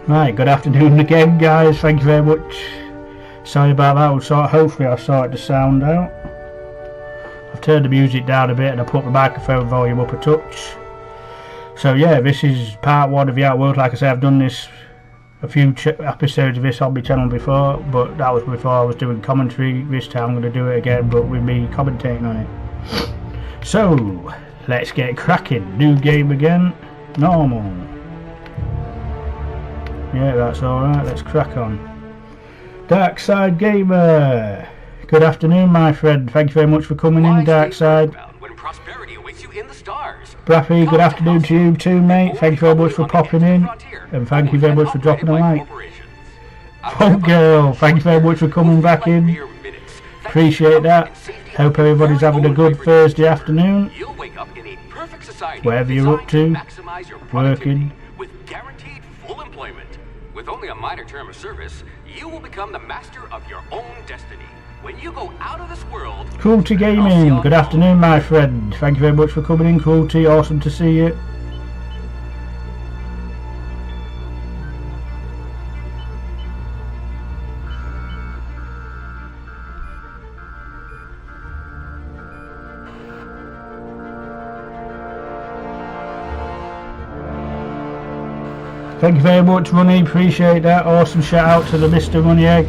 Right, good afternoon again, guys. Thank you very much. Sorry about that. Hopefully I'll sort the sound out. I've turned the music down a bit and I put the microphone volume up a touch. So yeah, this is part one of the Outworld. Like I say, I've done this a few episodes of this on my channel before, but that was before I was doing commentary. This time I'm going to do it again, but with me commentating on it. So let's get cracking. New game again. Normal. Yeah, that's alright, let's crack on. Darkside Gamer! Good afternoon, my friend. Thank you very much for coming in, Darkside. Braffy, good afternoon to you too, mate. Thank you very much for popping in. And thank you very much for dropping a like. Funk Girl, thank you very much for coming back in. Appreciate that. Hope everybody's having a good Thursday afternoon. Wherever you're up to, working. With only a minor term of service, you will become the master of your own destiny. When you go out of this world... Cruelty Gaming, good afternoon, my friend. Thank you very much for coming in, Cruelty. Awesome to see you. Thank you very much, Money. Appreciate that. Awesome shout out to the Mr. Money Egg.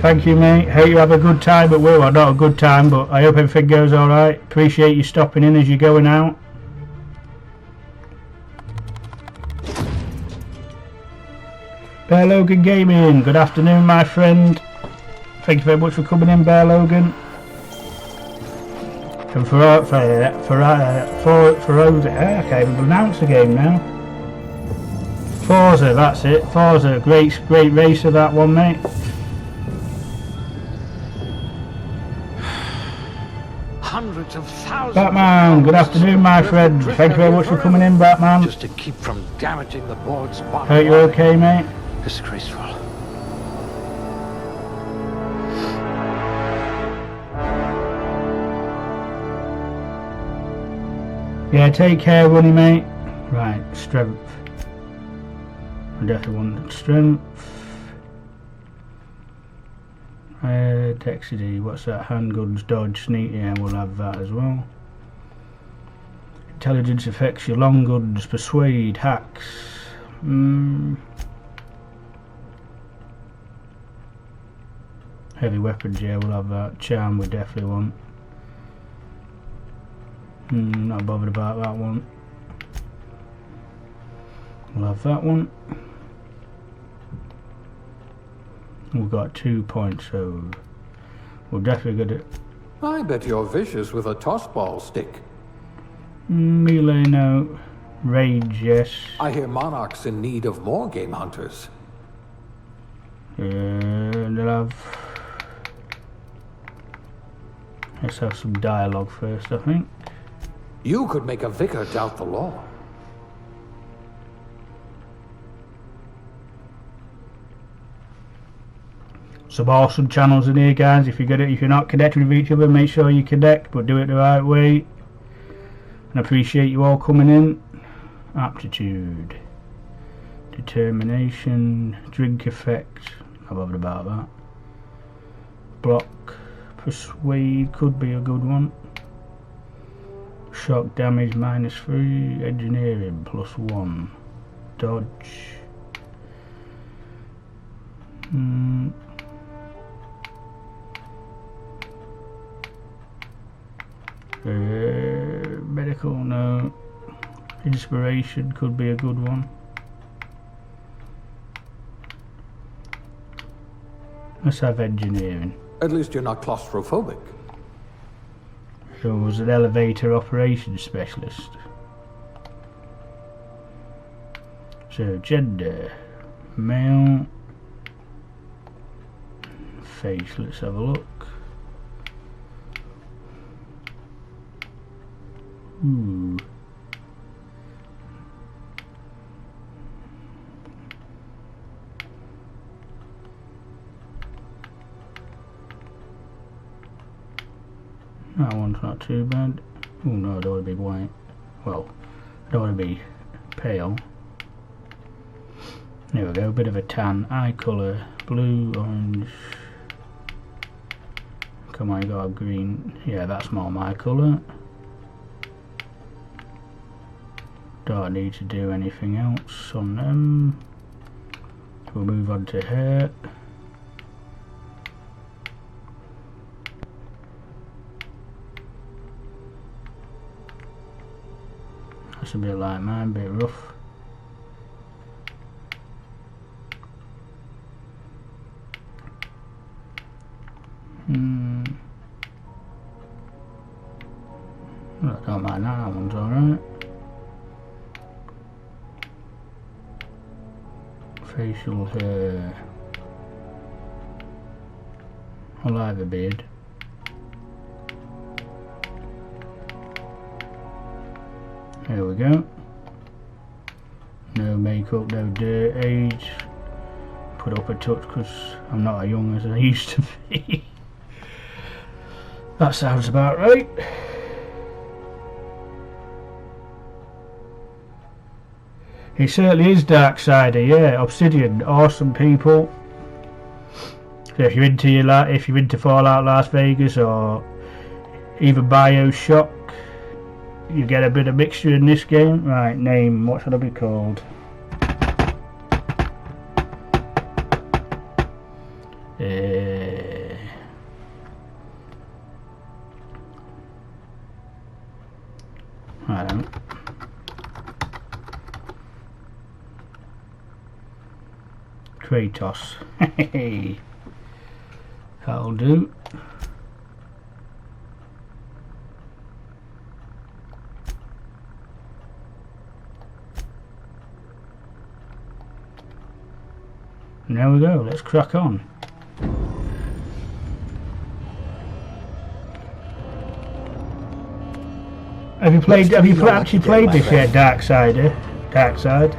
Thank you, mate. Hope you have a good time at work. Well, not a good time, but I hope everything goes alright. Appreciate you stopping in as you're going out. Bear Logan Gaming. Good afternoon, my friend. Thank you very much for coming in, Bear Logan. And I can't even pronounce the game now. Forza, that's it. Forza, great racer that one, mate. Hundreds of thousands. Batman, good afternoon, my friend. Thank you very much for coming in, Batman. Just to keep from damaging the board's bottom. Hope you're okay, mate. Disgraceful. Yeah, take care, Runny, mate. Right, strength. I definitely want strength. Dexterity, what's that? Handguns, dodge, sneak, yeah, we'll have that as well. Intelligence affects your long guns, persuade, hacks. Heavy weapons, yeah, we'll have that. Charm, we definitely want. Not bothered about that one. We'll have that one. We've got 2 points, so we'll definitely get it. I bet you're vicious with a tossball stick. Melee, no. Rage, yes. I hear Monarch's in need of more game hunters. Let's have some dialogue first, I think. You could make a vicar doubt the law. Some awesome channels in here, guys. If you're not connected with each other, make sure you connect, but do it the right way. And I appreciate you all coming in. Aptitude, determination, drink effect. Not bothered about that. Block, persuade could be a good one. Shock damage -3, engineering +1, dodge. Medical, no. Inspiration could be a good one. Let's have engineering. At least you're not claustrophobic. So was an elevator operations specialist. So gender, male. Face, let's have a look. That one's not too bad. Oh no, I don't want to be white. Well, I don't want to be pale. There we go, a bit of a tan. Eye colour, blue, orange. Come on, you got a green. Yeah, that's more my colour. Don't need to do anything else on them. We'll move on to hair. That's a bit like mine, a bit rough. I don't mind that one's alright. Facial hair. I like the beard. There we go. No makeup, no dirt, age. Put up a touch because I'm not as young as I used to be. That sounds about right. He certainly is Darksider, yeah. Obsidian, awesome people. So if you're into Fallout Las Vegas or even BioShock, you get a bit of mixture in this game. Right, name, what should I be called? I don't. Kratos. Hey, that'll do. And there we go. Let's crack on. Have you actually played this yet, Darksider? Darkside?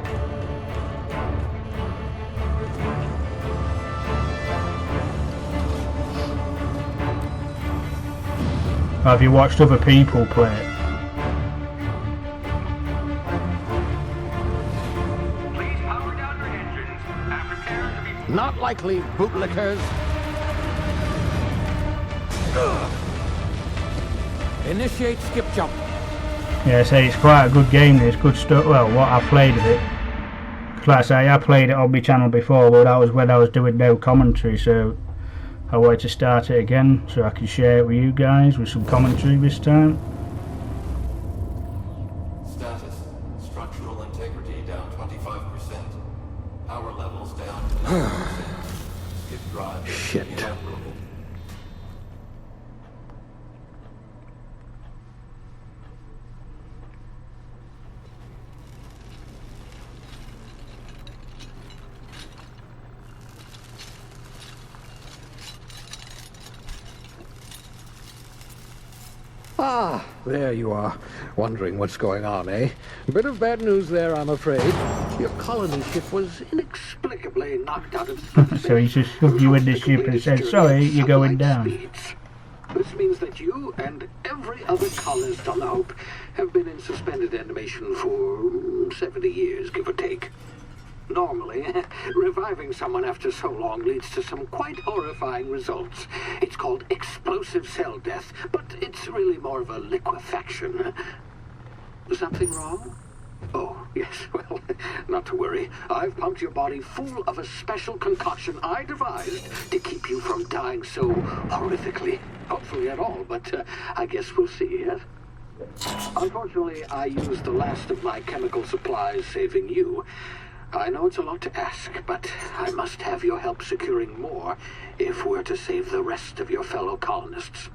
Or have you watched other people play it? Please power down your engines and prepare to be... Not likely, bootlickers. Initiate skip jump. Yeah, I say it's quite a good game. There's good stuff. Well, what I played of it. 'Cause like I say, I played it on my channel before, but that was when I was doing no commentary, so I wanted to start it again so I can share it with you guys with some commentary this time. Status. Structural integrity down 25%. Power levels down to 90%. Skip drive Shit. inoperable. Ah, there you are. Wondering what's going on, eh? Bit of bad news there, I'm afraid. Your colony ship was inexplicably knocked out of space. So he just shoved you in the ship and said, sorry, you're going down. This means that you and every other colonist on the Hope have been in suspended animation for 70 years, give or take. Normally, reviving someone after so long leads to some quite horrifying results. It's called explosive cell death, but it's really more of a liquefaction. Something wrong? Oh, yes, well, not to worry. I've pumped your body full of a special concoction I devised to keep you from dying so horrifically. Hopefully at all, but I guess we'll see, yes? Unfortunately, I used the last of my chemical supplies saving you. I know it's a lot to ask, but I must have your help securing more if we're to save the rest of your fellow colonists.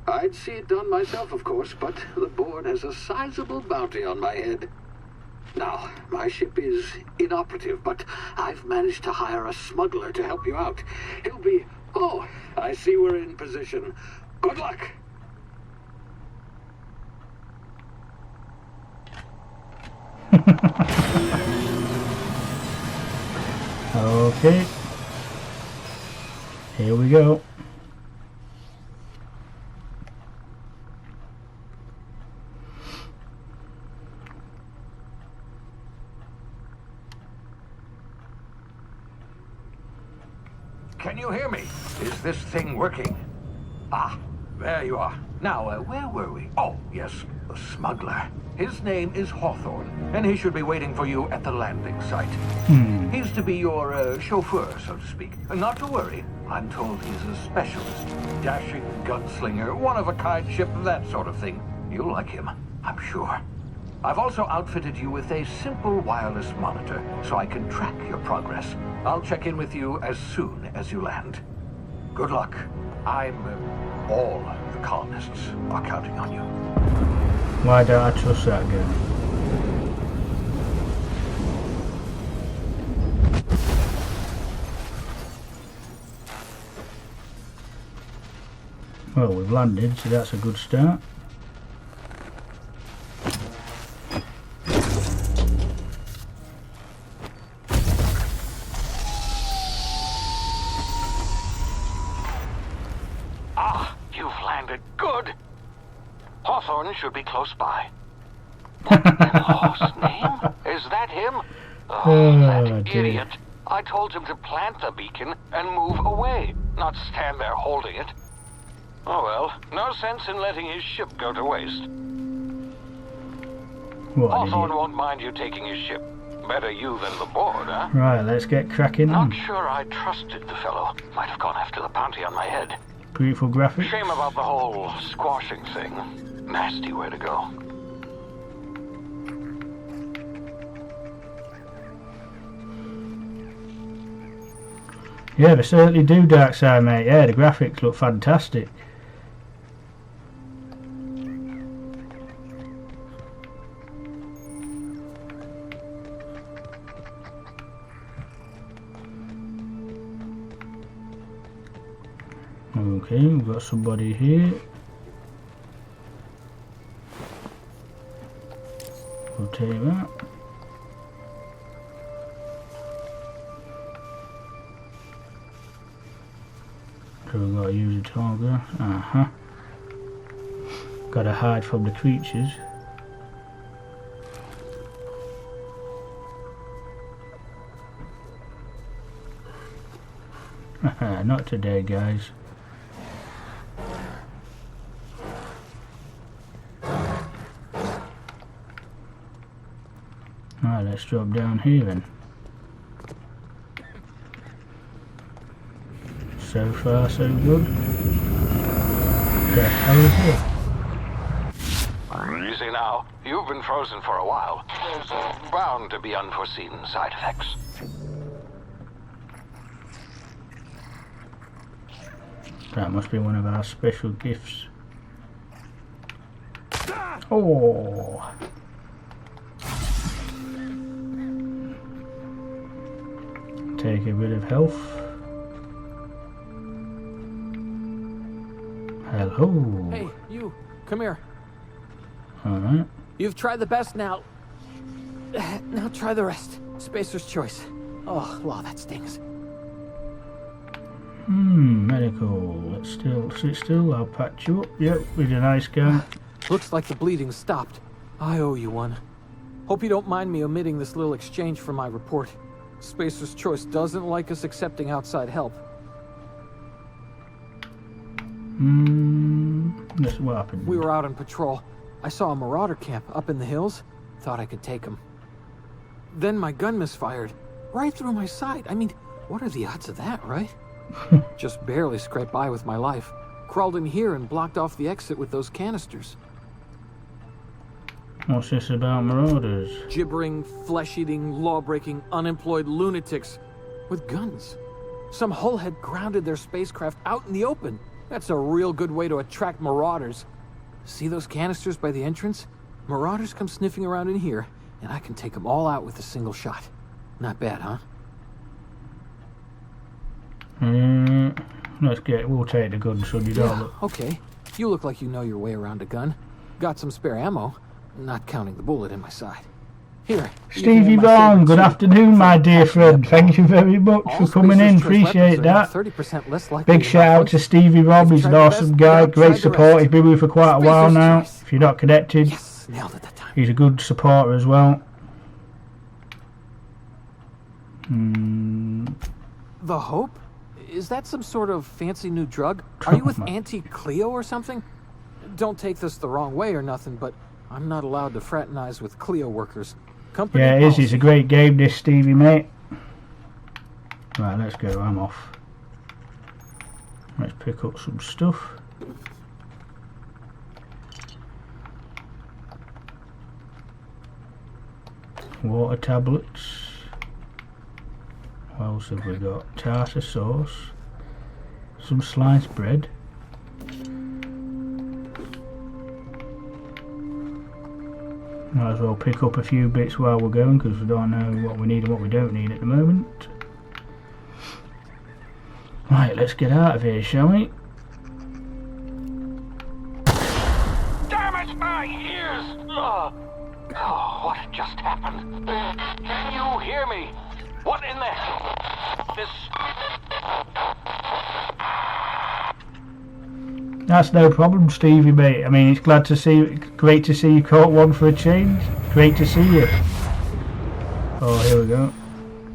I'd see it done myself, of course, but the board has a sizable bounty on my head. Now, my ship is inoperative, but I've managed to hire a smuggler to help you out. He'll be... Oh, I see we're in position. Good luck! Okay. Here we go. Can you hear me? Is this thing working? Ah, there you are. Now, where were we? Oh, yes, the smuggler. His name is Hawthorne, and he should be waiting for you at the landing site. He's to be your chauffeur, so to speak. Not to worry. I'm told he's a specialist. Dashing gunslinger, one-of-a-kind ship, that sort of thing. You'll like him, I'm sure. I've also outfitted you with a simple wireless monitor, so I can track your progress. I'll check in with you as soon as you land. Good luck. All the colonists are counting on you. Why don't I trust that girl? Well, we've landed, so that's a good start. Ah, you've landed. Good. Hawthorne should be close by. In-law's name? Is that him? Oh, that dear. idiot. I told him to plant the beacon and move away, not stand there holding it. Oh well, no sense in letting his ship go to waste. What an Hawthorne idiot. won't mind you taking his ship. Better you than the board, huh? Right, let's get cracking Not then. sure I trusted the fellow. Might have gone after the bounty on my head. Beautiful graphics. Shame about the whole squashing thing. Nasty way to go. Yeah, they certainly do, Darkside, mate. Yeah, the graphics look fantastic. Okay, we've got somebody here. We'll take that. So we've got to use a target. Got to hide from the creatures. Not today, guys. Alright, let's drop down here then. So far, so good. The hell is it? Easy now. You've been frozen for a while. There's bound to be unforeseen side effects. That must be one of our special gifts. Oh! Take a bit of health. Hello. Hey, you. Come here. Alright. You've tried the best now. Now try the rest. Spacer's choice. Oh, law, that stings. Medical. Let's still sit still. I'll patch you up. Yep, with a nice guy. Looks like the bleeding stopped. I owe you one. Hope you don't mind me omitting this little exchange from my report. Spacer's choice doesn't like us accepting outside help. This what happened? We were out on patrol. I saw a marauder camp up in the hills. Thought I could take him. Then my gun misfired. Right through my side. I mean, what are the odds of that, right? Just barely scraped by with my life. Crawled in here and blocked off the exit with those canisters. What's this about marauders? Gibbering, flesh-eating, law-breaking, unemployed lunatics with guns. Some hullhead grounded their spacecraft out in the open. That's a real good way to attract marauders. See those canisters by the entrance? Marauders come sniffing around in here, and I can take them all out with a single shot. Not bad, huh? We'll take the gun, son. You don't look. Okay. You look like you know your way around a gun. Got some spare ammo, not counting the bullet in my side. Here. Stevie Vaughn, good afternoon, my dear friend. Thank you very much for coming in. Appreciate that. 30% less likely. Big shout out to Stevie Rob. He's an awesome guy. Great support. He's been with me for quite a while now. If you're not connected, Yes, nailed it that time. he's a good supporter as well. The Hope? Is that some sort of fancy new drug? Are you with Auntie Cleo or something? Don't take this the wrong way or nothing, but I'm not allowed to fraternize with Cleo workers. Company Yeah, it is. policy. It's a great game, this, Stevie, mate. Right, let's go. I'm off. Let's pick up some stuff. Water tablets. What else have we got? Tartar sauce. Some sliced bread. Might as well pick up a few bits while we're going, because we don't know what we need and what we don't need at the moment. Right, let's get out of here, shall we? Damn it, my ears! Oh, what just happened? Can you hear me? What in the hell? This... That's no problem, Stevie, mate. I mean, it's great to see you caught one for a change. Great to see you. Oh, here we go.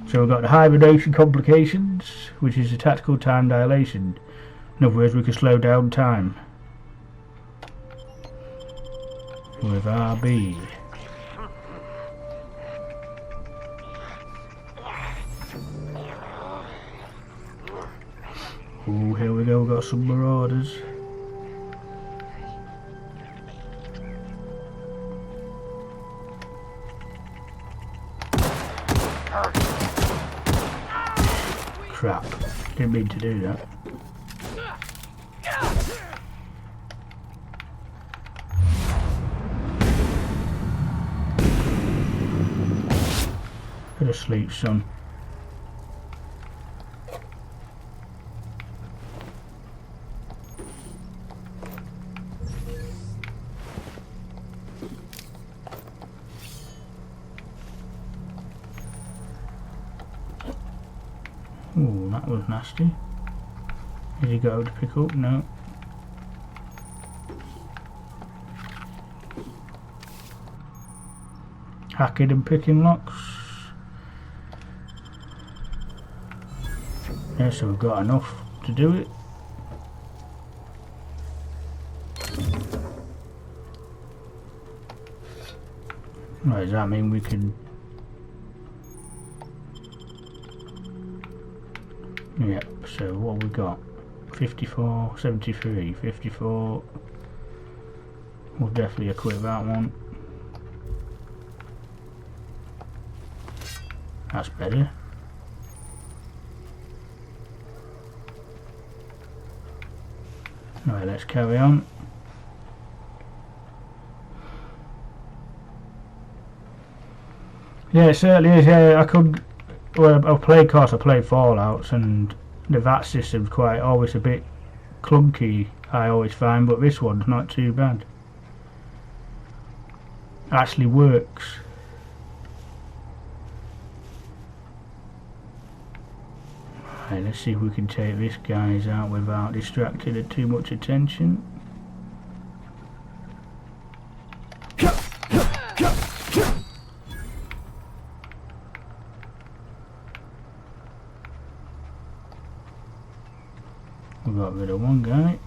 So we've got the hibernation complications, which is a tactical time dilation. In other words, we can slow down time with RB. Oh, here we go. We've got some marauders. Crap, didn't mean to do that. Go to sleep, son. Ooh, that was nasty. Did he go to pick up? No. Hacking and picking locks. Yeah, so we've got enough to do it. Right, does that mean we can... Yep, so what have we got? 54, 73, 54. We'll definitely equip that one. That's better. Right, let's carry on. Yeah, it certainly is. I could... Well, I played Fallouts, and the VAT system's quite always a bit clunky, I always find, but this one's not too bad. Actually works. Right, let's see if we can take this guys out without distracting it too much attention. We got rid of one guy.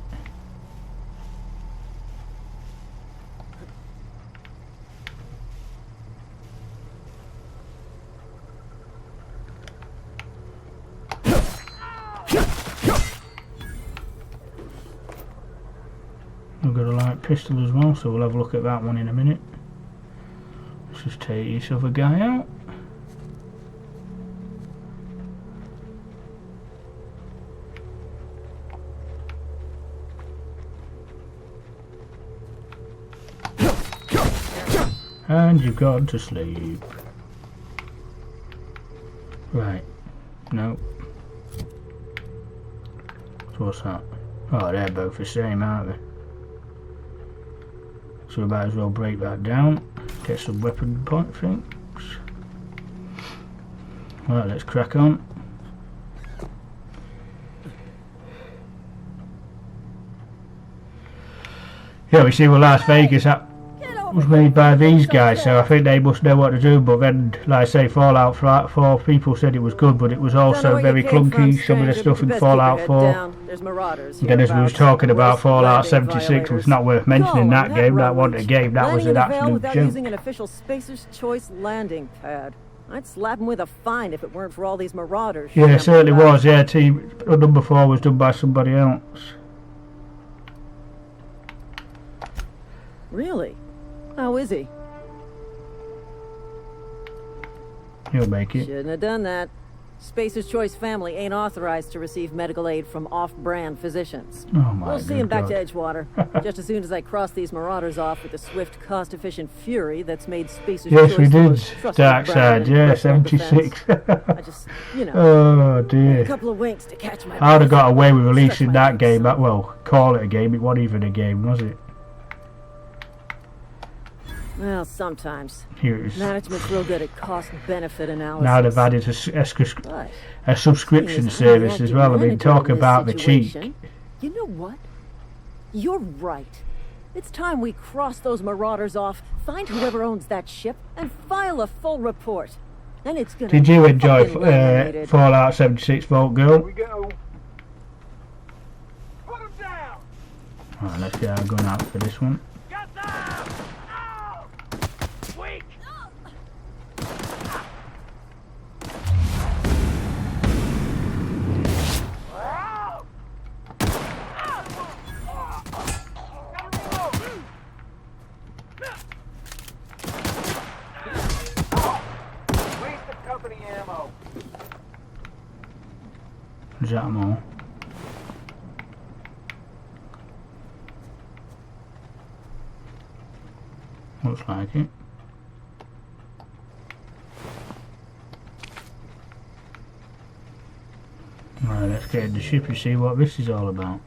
We've got a light pistol as well, so we'll have a look at that one in a minute. Let's just take this other guy out. And you've gone to sleep. Right. No. So what's that? Oh, they're both the same, aren't they? So we might as well break that down. Get some weapon point things. Right, let's crack on. Yeah, we see what Las Vegas at. Get was made by these guys, so I think they must know what to do. But then, like I say, Fallout 4 people said it was good, but it was also very clunky. Some of the stuff in Fallout 4. Again, as we was talking about, Fallout 76 was not worth mentioning that game. That wasn't a game. That was an absolute joke. Using an official Spacer's Choice landing pad. I'd slap him with a fine if it weren't for all these marauders. Yeah, it certainly was. Yeah, number 4 was done by somebody else. Really? How is he? He'll make it. Shouldn't have done that. Spacer's Choice family ain't authorized to receive medical aid from off-brand physicians. Oh my We'll see him back to God. Edgewater, just as soon as I cross these marauders off with the swift, cost-efficient fury that's made Spacer's Yes, Choice we the did. most trusted Dark brand Side, in yeah, personal defense. 76. I just, you know, Oh a dear. couple of winks to catch my I would have got breath. away with releasing Stretch my that legs. game. Well, call it a game. It wasn't even a game, was it? Well, sometimes. It was, Management's real good at cost-benefit analysis. now they've added But a subscription seeing as service I as had well. I to mean, manage talk in this about the cheek. situation, you know what? You're right. It's time we cross those marauders off, find whoever owns that ship, and file a full report. And it's gonna Did you enjoy fucking laminated. Fallout 76, Vault Girl? go. Right, let's get our gun out for this one. Is that more? Looks like it. Right, let's get in the ship and see what this is all about.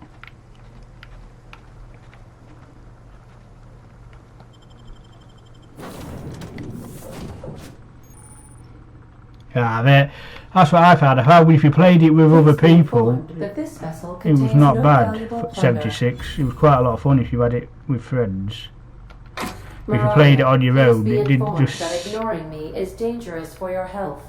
Yeah, that's what I found. I found if you played it with other people, That this vessel it was contains not no bad. valuable For plunder. 76, it was quite a lot of fun if you had it with friends. If you Marauder, played it on your please own, be it didn't informed just. that ignoring me is dangerous for your health.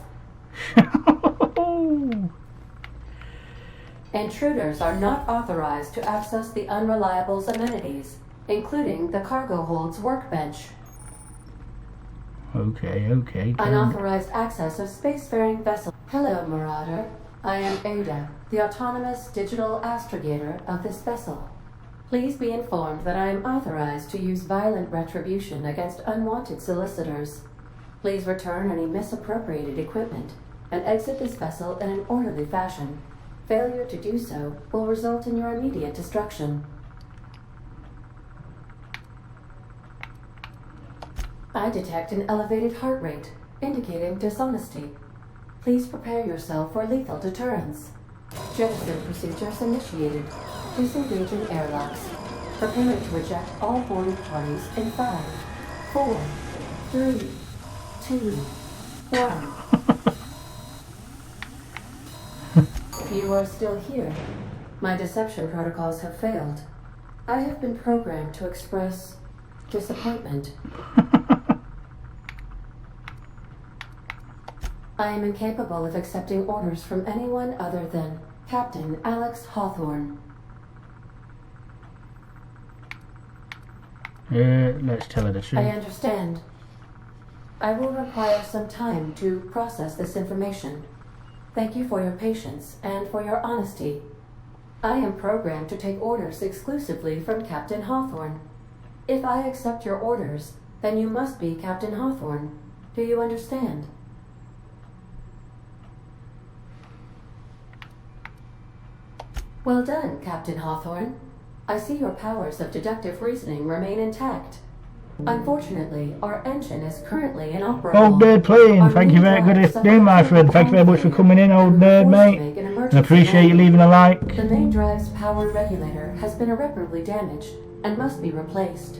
Intruders are not authorized to access the Unreliable's amenities, including the cargo hold's workbench. Okay. Unauthorized access of spacefaring vessel. Hello, Marauder. I am Ada, the autonomous digital astrogator of this vessel. Please be informed that I am authorized to use violent retribution against unwanted solicitors. Please return any misappropriated equipment and exit this vessel in an orderly fashion. Failure to do so will result in your immediate destruction. I detect an elevated heart rate, indicating dishonesty. Please prepare yourself for lethal deterrence. Jettison procedures initiated. Disengaging airlocks. Preparing to eject all boarding parties in 5, 4, 3, 2, 1. You are still here. My deception protocols have failed. I have been programmed to express disappointment. I am incapable of accepting orders from anyone other than Captain Alex Hawthorne. Let's tell her the I truth. understand. I will require some time to process this information. Thank you for your patience and for your honesty. I am programmed to take orders exclusively from Captain Hawthorne. If I accept your orders, then you must be Captain Hawthorne. Do you understand? Well done, Captain Hawthorne. I see your powers of deductive reasoning remain intact. Unfortunately, our engine is currently inoperable. Old Nerd playing, Our thank you very main good drive name, my friend. Thank you very much for coming in, old nerd, mate. And appreciate you leaving a like. The main drive's power regulator has been irreparably damaged and must be replaced.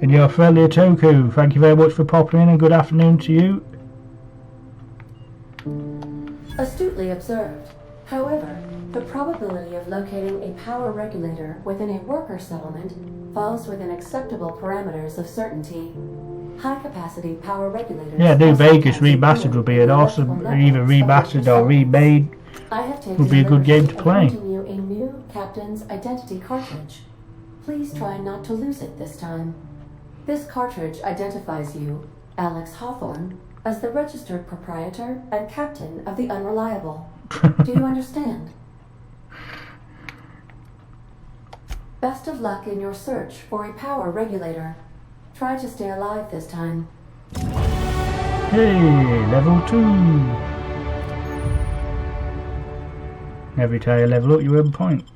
And your friendly Otoku, thank you very much for popping in and good afternoon to you. Astutely observed. However, the probability of locating a power regulator within a worker settlement falls within acceptable parameters of certainty. High-capacity power regulators... Yeah, New Vegas remastered would be an awesome, either remastered or remade. Would be a good game to play. You a new Captain's Identity cartridge. Please try not to lose it this time. This cartridge identifies you, Alex Hawthorne, as the registered proprietor and captain of the Unreliable. Do you understand? Best of luck in your search for a power regulator. Try to stay alive this time. Hey, level 2. Every time you level up, you earn points.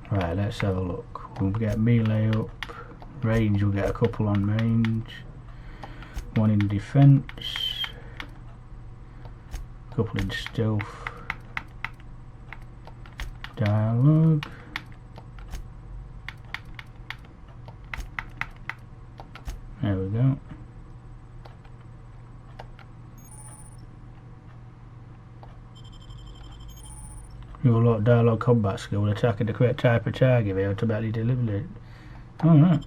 Right, let's have a look. We'll get melee up. Range, we'll get a couple on range. One in defense. A couple in stealth. Dialogue. There we go. Your lot dialogue combat skill, attacking the correct type of target, they automatically deliver it. Alright.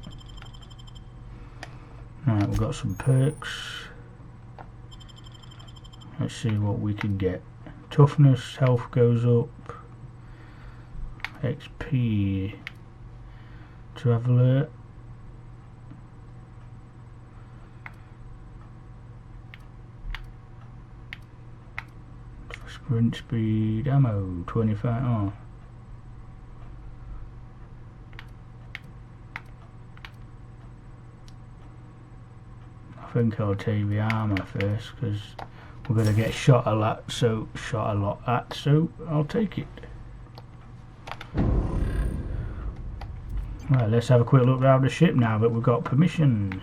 Right, we've got some perks. Let's see what we can get. Toughness, health goes up. XP. Traveler. Sprint speed, ammo, 25. Oh. I think I'll take the armor first because we're going to get shot a lot, so I'll take it. Right, let's have a quick look around the ship now that we've got permission.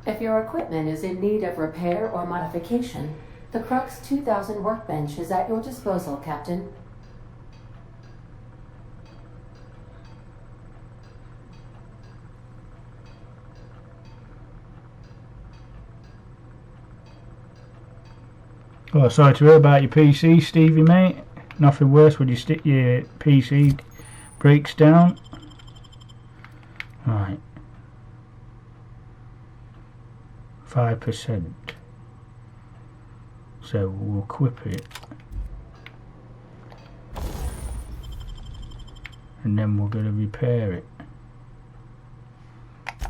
If your equipment is in need of repair or modification, the Crux 2000 workbench is at your disposal, Captain. Oh, sorry to hear about your PC, Stevie, mate. Nothing worse when your PC breaks down. Right. 5%. So we'll equip it. And then we're going to repair it.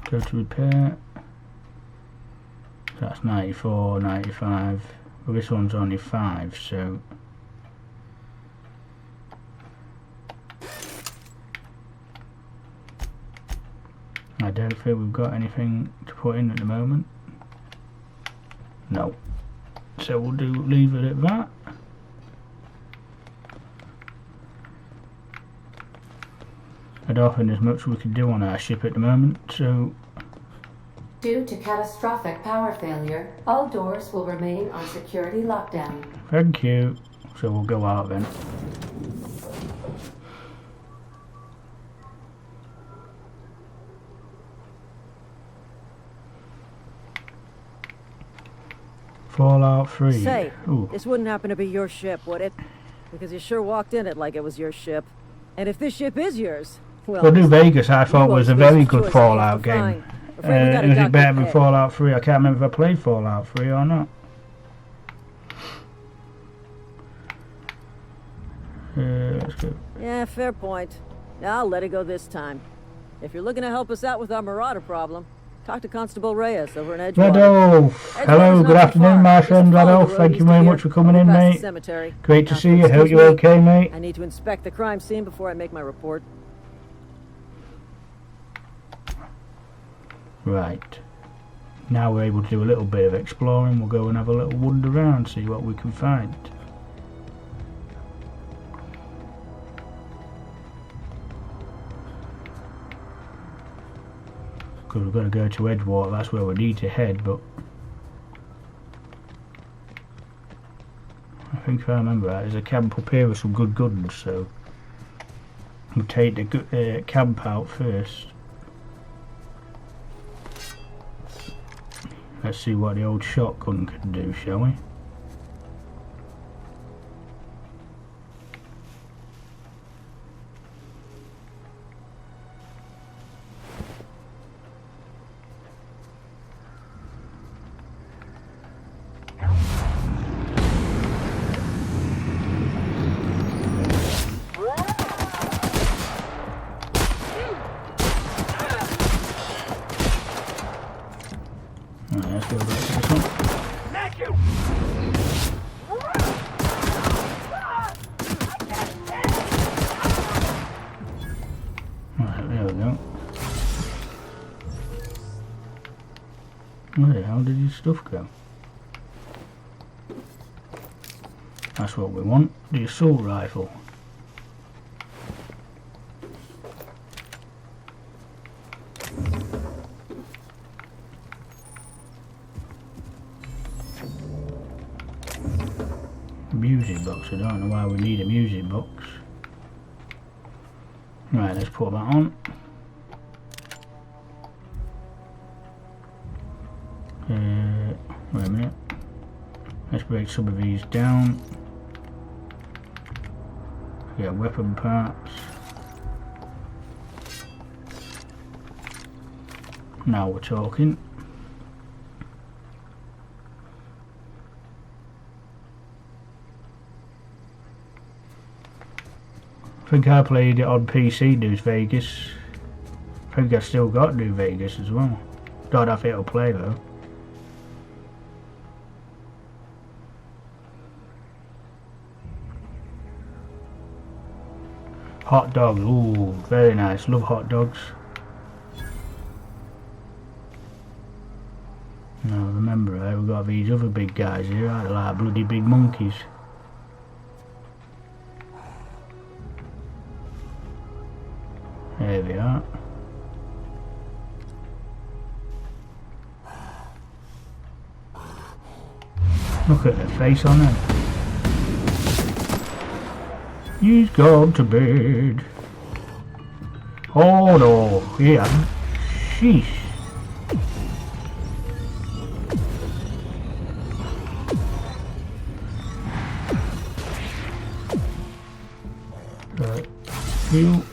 Go to repair. That's 94, 95. Well, this one's only 5, so I don't think we've got anything to put in at the moment. No. So we'll leave it at that. I don't think there's much we can do on our ship at the moment, so due to catastrophic power failure, all doors will remain on security lockdown. Thank you. So we'll go out then. Fallout 3. Say, ooh. This wouldn't happen to be your ship, would it? Because you sure walked in it like it was your ship. And if this ship is yours, well, New Vegas I thought was a very good Fallout game. Was it better than Fallout 3? I can't remember if I played Fallout 3 or not. Let's go. Yeah, fair point. I'll let it go this time. If you're looking to help us out with our Marauder problem, talk to Constable Reyes over in Edgewater. Radolf! Hello, good afternoon, my friend Radolf. Thank you very much for coming in, mate. Great to see you. Hope you're okay, mate. I need to inspect the crime scene before I make my report. Right. Now we're able to do a little bit of exploring. We'll go and have a little wander around, see what we can find. Because we're going to go to Edgewater, that's where we need to head, but I think if I remember right, there's a camp up here with some good guns, so we'll take the camp out first. Let's see what the old shotgun can do, shall we? Let's go back to this one. Right, there we go. Where the hell did his stuff go? That's what we want, the assault rifle. Music box, I don't know why we need a music box. Right, let's put that on. Wait a minute. Let's break some of these down. We got weapon parts. Now we're talking. I think I played it on PC, New Vegas. I think I still got New Vegas as well. Don't know if it'll play though. Hot dogs, ooh, very nice. Love hot dogs. Now remember, we've got these other big guys here, they're like bloody big monkeys. There we are. Look at the face on him. He's gone to bed. Oh no, yeah. Sheesh. Right. You.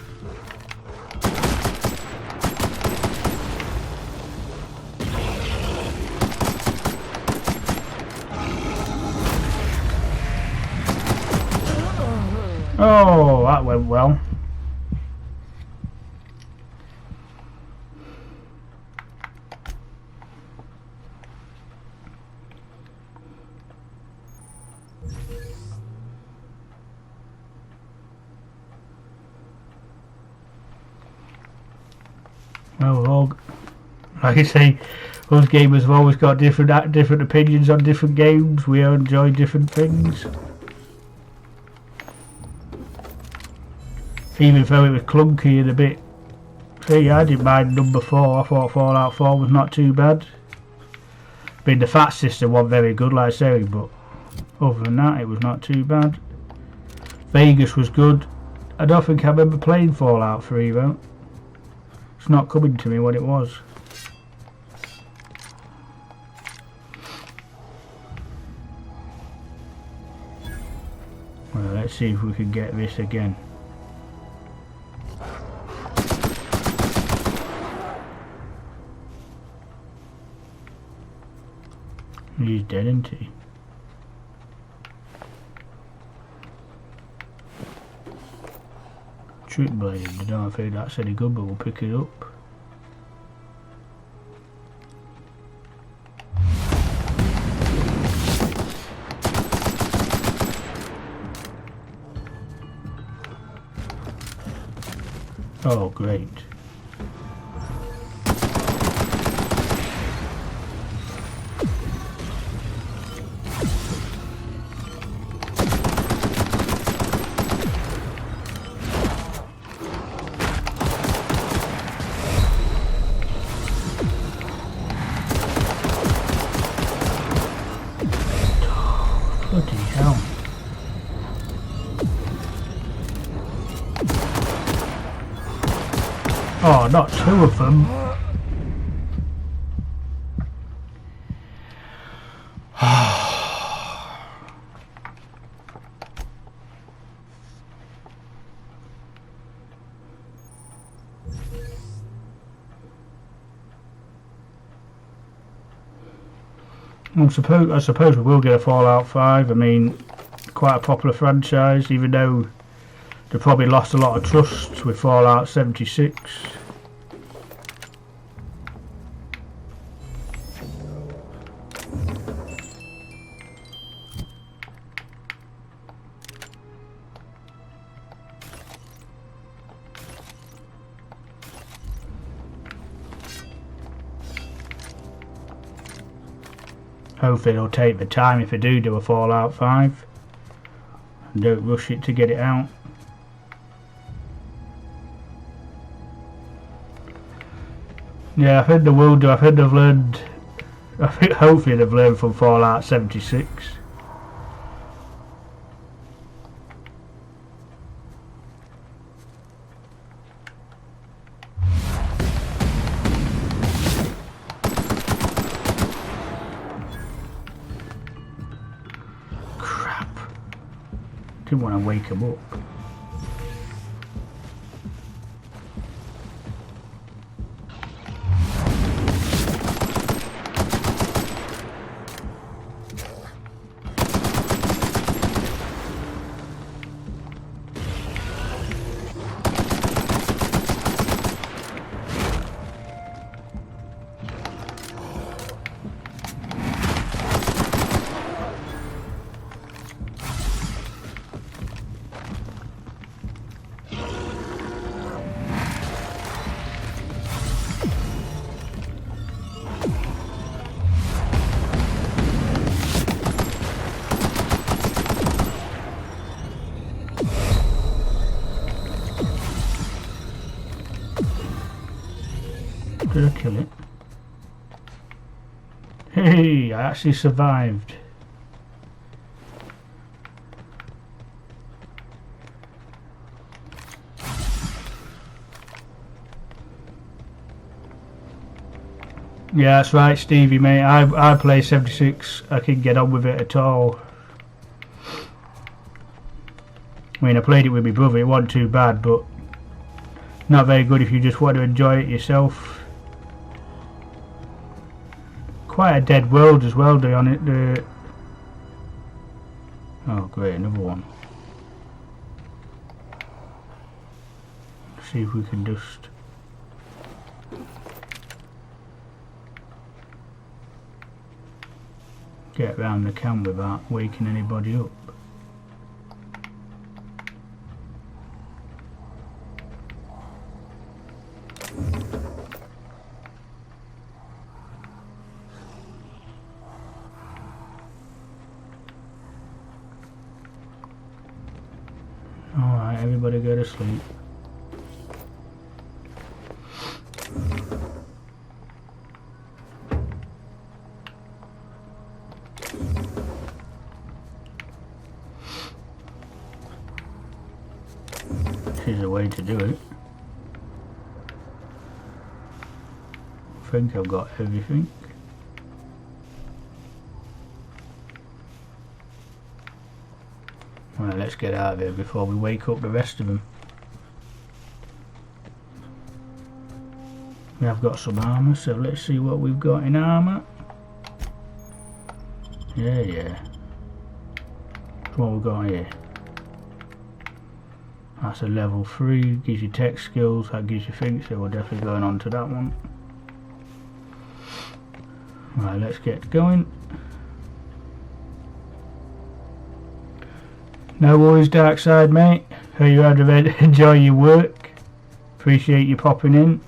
Oh, that went well. Well, all, like I say, us gamers have always got different opinions on different games. We enjoy different things. Even though it was clunky and a bit... See, I didn't mind number 4. I thought Fallout 4 was not too bad. I mean, the FAT system wasn't very good, like I say, but other than that, it was not too bad. Vegas was good. I don't think I remember playing Fallout 3, though. It's not coming to me what it was. Well, let's see if we can get this again. He's dead, isn't he? Trick blade, I don't think that's any good, but we'll pick it up. Oh, great. Bloody hell. Oh, not 2 of them. I suppose we will get a Fallout 5. I mean, quite a popular franchise, even though they probably lost a lot of trust with Fallout 76. Hopefully they'll take the time if they do a Fallout 5 and don't rush it to get it out. Yeah, I think they will do. I think hopefully they've learned from Fallout 76. Didn't want to wake him up. Did I kill it? Hey, I actually survived. Yeah, that's right, Stevie, mate. I play 76. I can get on with it at all. I mean, I played it with my brother. It wasn't too bad, but not very good if you just want to enjoy it yourself. Quite a dead world as well, on it. Oh, great, another one. Let's see if we can just get around the camp without waking anybody up. Alright, everybody go to sleep. This is a way to do it. I think I've got everything. Right, let's get out of here before we wake up the rest of them. We have got some armour, so let's see what we've got in armour. Yeah. What we've got here. That's a level 3, gives you tech skills, that gives you things, so we're definitely going on to that one. Right, let's get going. No worries, Darkside, mate. Hope you had to enjoy your work. Appreciate you popping in.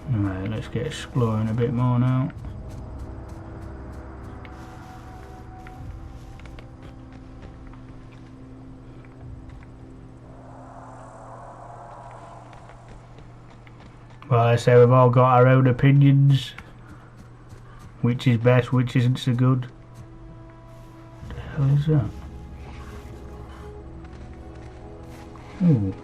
Right, let's get exploring a bit more now. Well, I say we've all got our own opinions. Which is best, which isn't so good. What the hell is that? Ooh.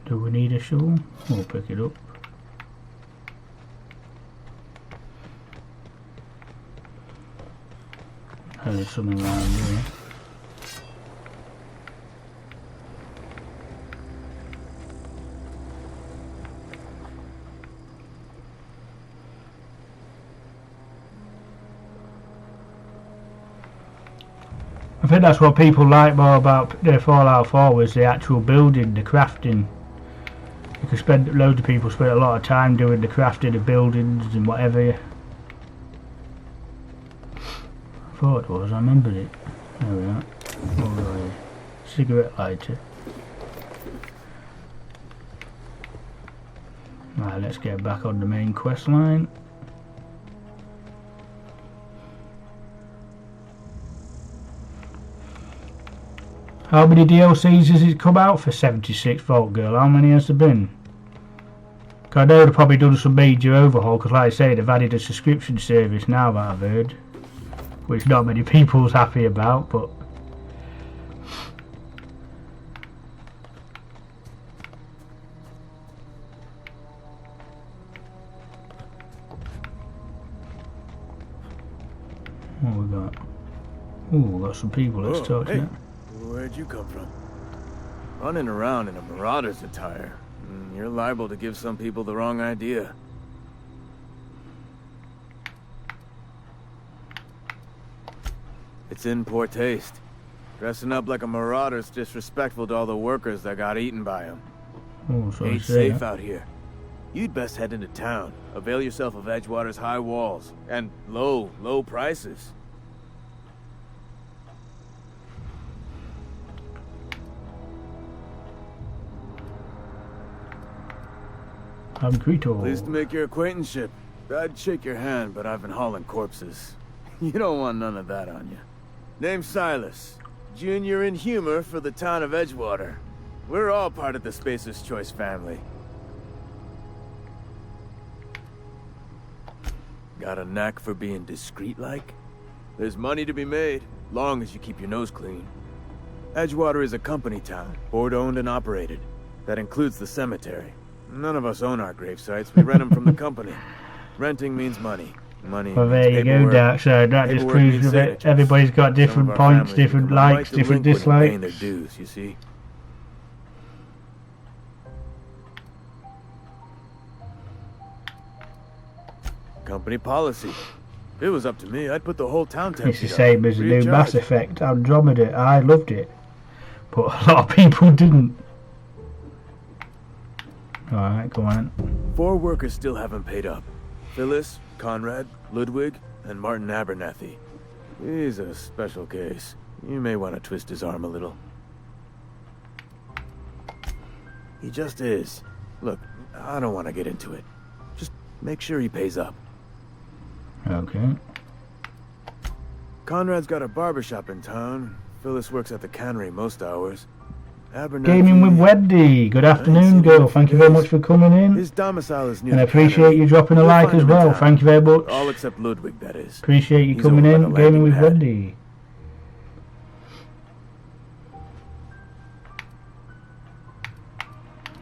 Do we need a shovel? We'll pick it up. There's something around here. I think that's what people like more about Fallout 4 was the actual building, the crafting. You could spend, loads of people spend a lot of time doing the crafting of buildings and whatever. I thought it was, I remembered it. There we are. Oh, cigarette lighter. Right, let's get back on the main quest line. How many DLCs has it come out for 76 Vault Girl? How many has there been? Cause I know they've probably done some major overhaul, because like I say, they've added a subscription service now that I've heard, which not many people's happy about, but what we got? Ooh, we got some people. Let's talk to them. Where'd you come from? Running around in a Marauder's attire. You're liable to give some people the wrong idea. It's in poor taste. Dressing up like a Marauder's disrespectful to all the workers that got eaten by him. Oh, so Ain't safe out here. You'd best head into town. Avail yourself of Edgewater's high walls and low prices. I'm Creto. Pleased to make your acquaintanceship. I'd shake your hand, but I've been hauling corpses. You don't want none of that on you. Name's Silas. Junior in humor for the town of Edgewater. We're all part of the Spacer's Choice family. Got a knack for being discreet-like? There's money to be made, long as you keep your nose clean. Edgewater is a company town, board-owned and operated. That includes the cemetery. None of us own our grave sites. We rent them from the company. Renting means money. Money. Well, there you go, Darkside. That just proves that everybody's got different points, different likes, different dislikes. Paying their dues, you see. Company policy. If it was up to me, I'd put the whole town to It's the same as the new Mass Effect Andromeda. I loved it, but a lot of people didn't. Alright, go on. 4 workers still haven't paid up. Phyllis, Conrad, Ludwig, and Martin Abernathy. He's a special case. You may want to twist his arm a little. He just is. Look, I don't want to get into it. Just make sure he pays up. Okay. Conrad's got a barbershop in town. Phyllis works at the cannery most hours. Gaming with Wendy. Good afternoon, girl. Thank you very much for coming in. His domicile is near and I appreciate you dropping a like as well. Thank you very much. All except Ludwig, that is. Appreciate you coming in. Gaming with Wendy.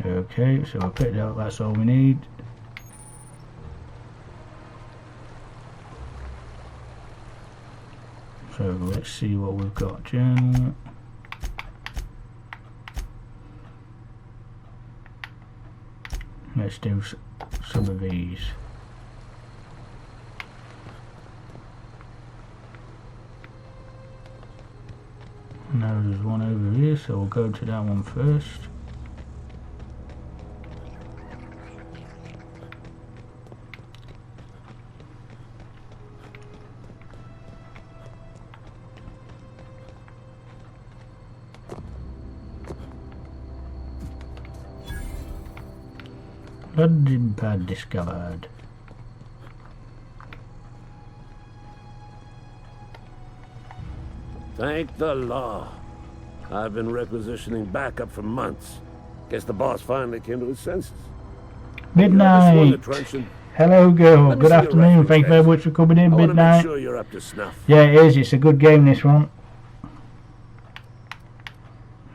Okay, so I picked out. That's all we need. So let's see what we've got. Journal. Let's do some of these. Now there's one over here, so we'll go to that one first. Landing pad discovered. Thank the law. I've been requisitioning backup for months. Guess the boss finally came to his senses. Midnight. Hello, girl. Good afternoon. Thank you very much for coming in. Midnight. Make sure you're up to snuff. Yeah, it is. It's a good game, this one.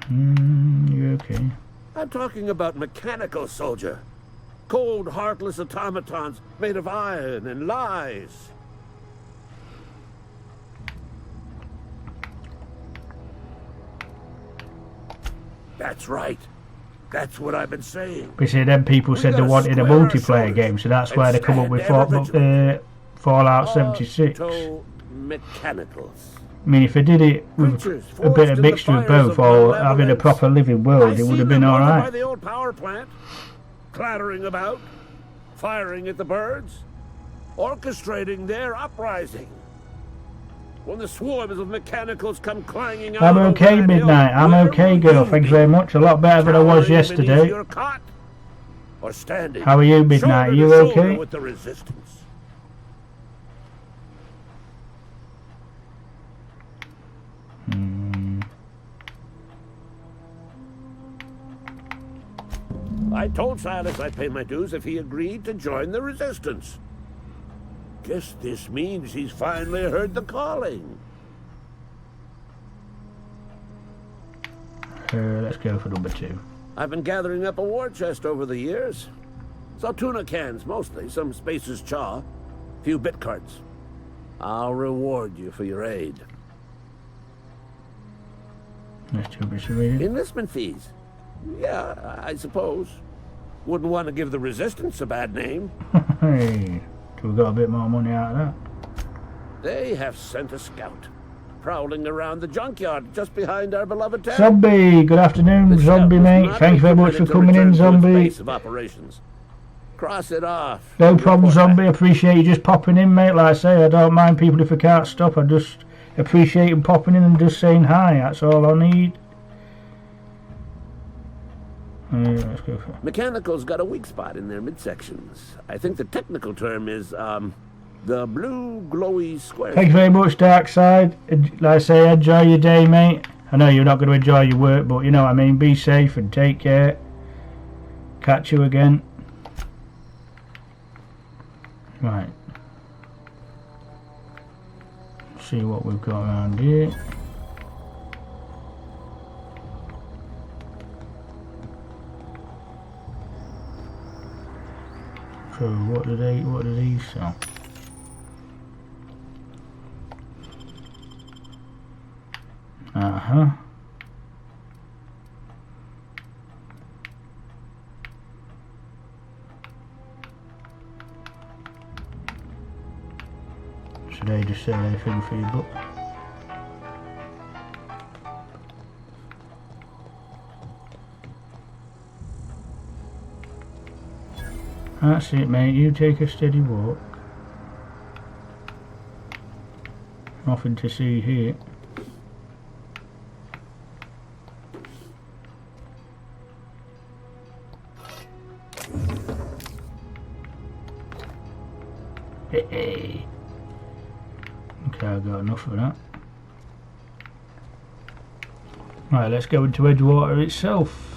You're okay. I'm talking about mechanical, soldier. Cold, heartless automatons made of iron and lies. That's right. That's what I've been saying. We see them people said they wanted a multiplayer game, so that's why they come up with Fallout 76. Mechanicals. I mean, if they did it with a bit of mixture of both, or having a proper living world, it would have been alright. By the old power plant, clattering about, firing at the birds, orchestrating their uprising. When the swarms of mechanicals come clanging out. I'm okay, Midnight. I'm okay, girl. Thank you very much. A lot better than I was yesterday. Or standing. How are you, Midnight? Are you okay? With the resistance. I told Silas I'd pay my dues if he agreed to join the resistance. Guess this means he's finally heard the calling. Let's go for number 2. I've been gathering up a war chest over the years. Saltuna cans, mostly. Some Spacer's Chaw. Few bit cards. I'll reward you for your aid. Enlistment fees? Yeah, I suppose. Wouldn't want to give the resistance a bad name. Hey. We got a bit more money out of that. They have sent a scout, prowling around the junkyard just behind our beloved town. Zombie, good afternoon, Zombie mate. Thank you very much for coming in, Zombie. Of operations. Cross it off. No problem, Zombie. Appreciate you just popping in, mate. Like I say, I don't mind people if they can't stop. I just appreciate them popping in and just saying hi. That's all I need. Let's go for it. Mechanical's got a weak spot in their midsections. I think the technical term is, the blue glowy square. Thank you very much, Darkside. Like I say, enjoy your day, mate. I know you're not going to enjoy your work, but you know what I mean. Be safe and take care. Catch you again. Right. See what we've got around here. So what do these sell? Should they just sell anything for your book? That's it, mate. You take a steady walk. Nothing to see here. Hey. Okay, I got enough of that. Right, let's go into Edgewater itself.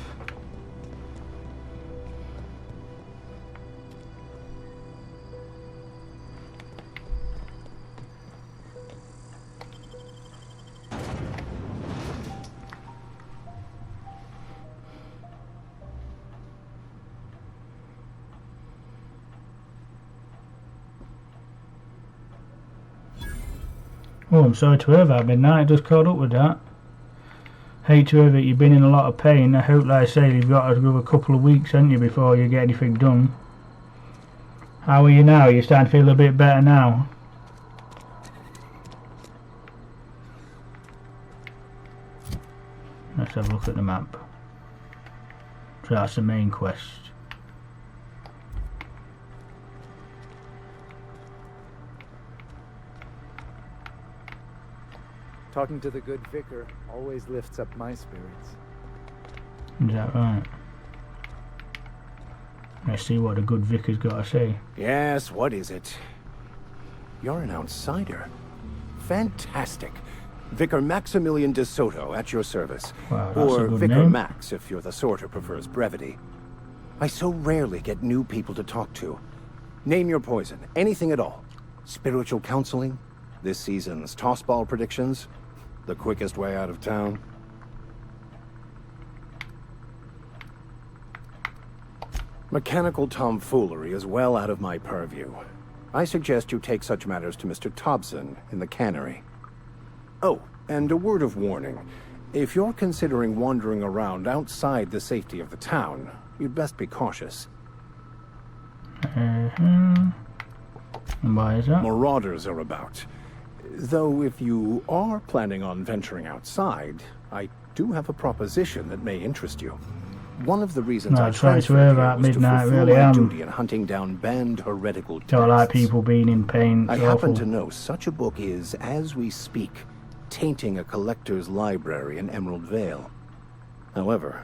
Oh, I'm sorry to hear that, Midnight. I just caught up with that. Hate to hear that you've been in a lot of pain. I hope, like I say, you've got to go a couple of weeks, haven't you, before you get anything done. How are you now? You starting to feel a bit better now? Let's have a look at the map. So that's the main quest. Talking to the good vicar always lifts up my spirits. Is that right? Let's see what the good vicar's got to say. Yes, what is it? You're an outsider. Fantastic. Vicar Maximilian de Soto at your service. Wow, that's or a good Vicar name. Max if you're the sort who prefers brevity. I so rarely get new people to talk to. Name your poison, anything at all. Spiritual counseling, this season's tossball predictions, the quickest way out of town. Mechanical tomfoolery is well out of my purview. I suggest you take such matters to Mr. Thompson in the cannery. Oh, and a word of warning. If you're considering wandering around outside the safety of the town, you'd best be cautious. And why is that? Marauders are about. Though if you are planning on venturing outside, I do have a proposition that may interest you. One of the reasons I transferred here about was midnight, to fulfill really my duty in hunting down banned heretical texts. Don't like people being in pain. I happen to know such a book is, as we speak, tainting a collector's library in Emerald Vale. However,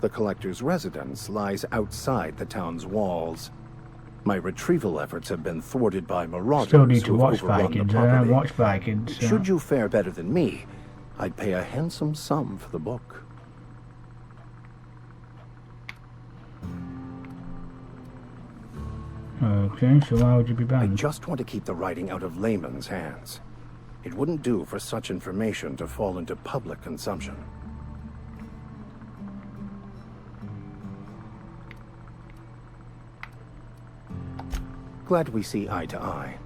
the collector's residence lies outside the town's walls. My retrieval efforts have been thwarted by marauders Still need to who watch have overrun the Vikings. I don't property. watch Vikings. So. Should you fare better than me, I'd pay a handsome sum for the book. Okay, so why would you be banned? I just want to keep the writing out of layman's hands. It wouldn't do for such information to fall into public consumption. Glad we see eye to eye.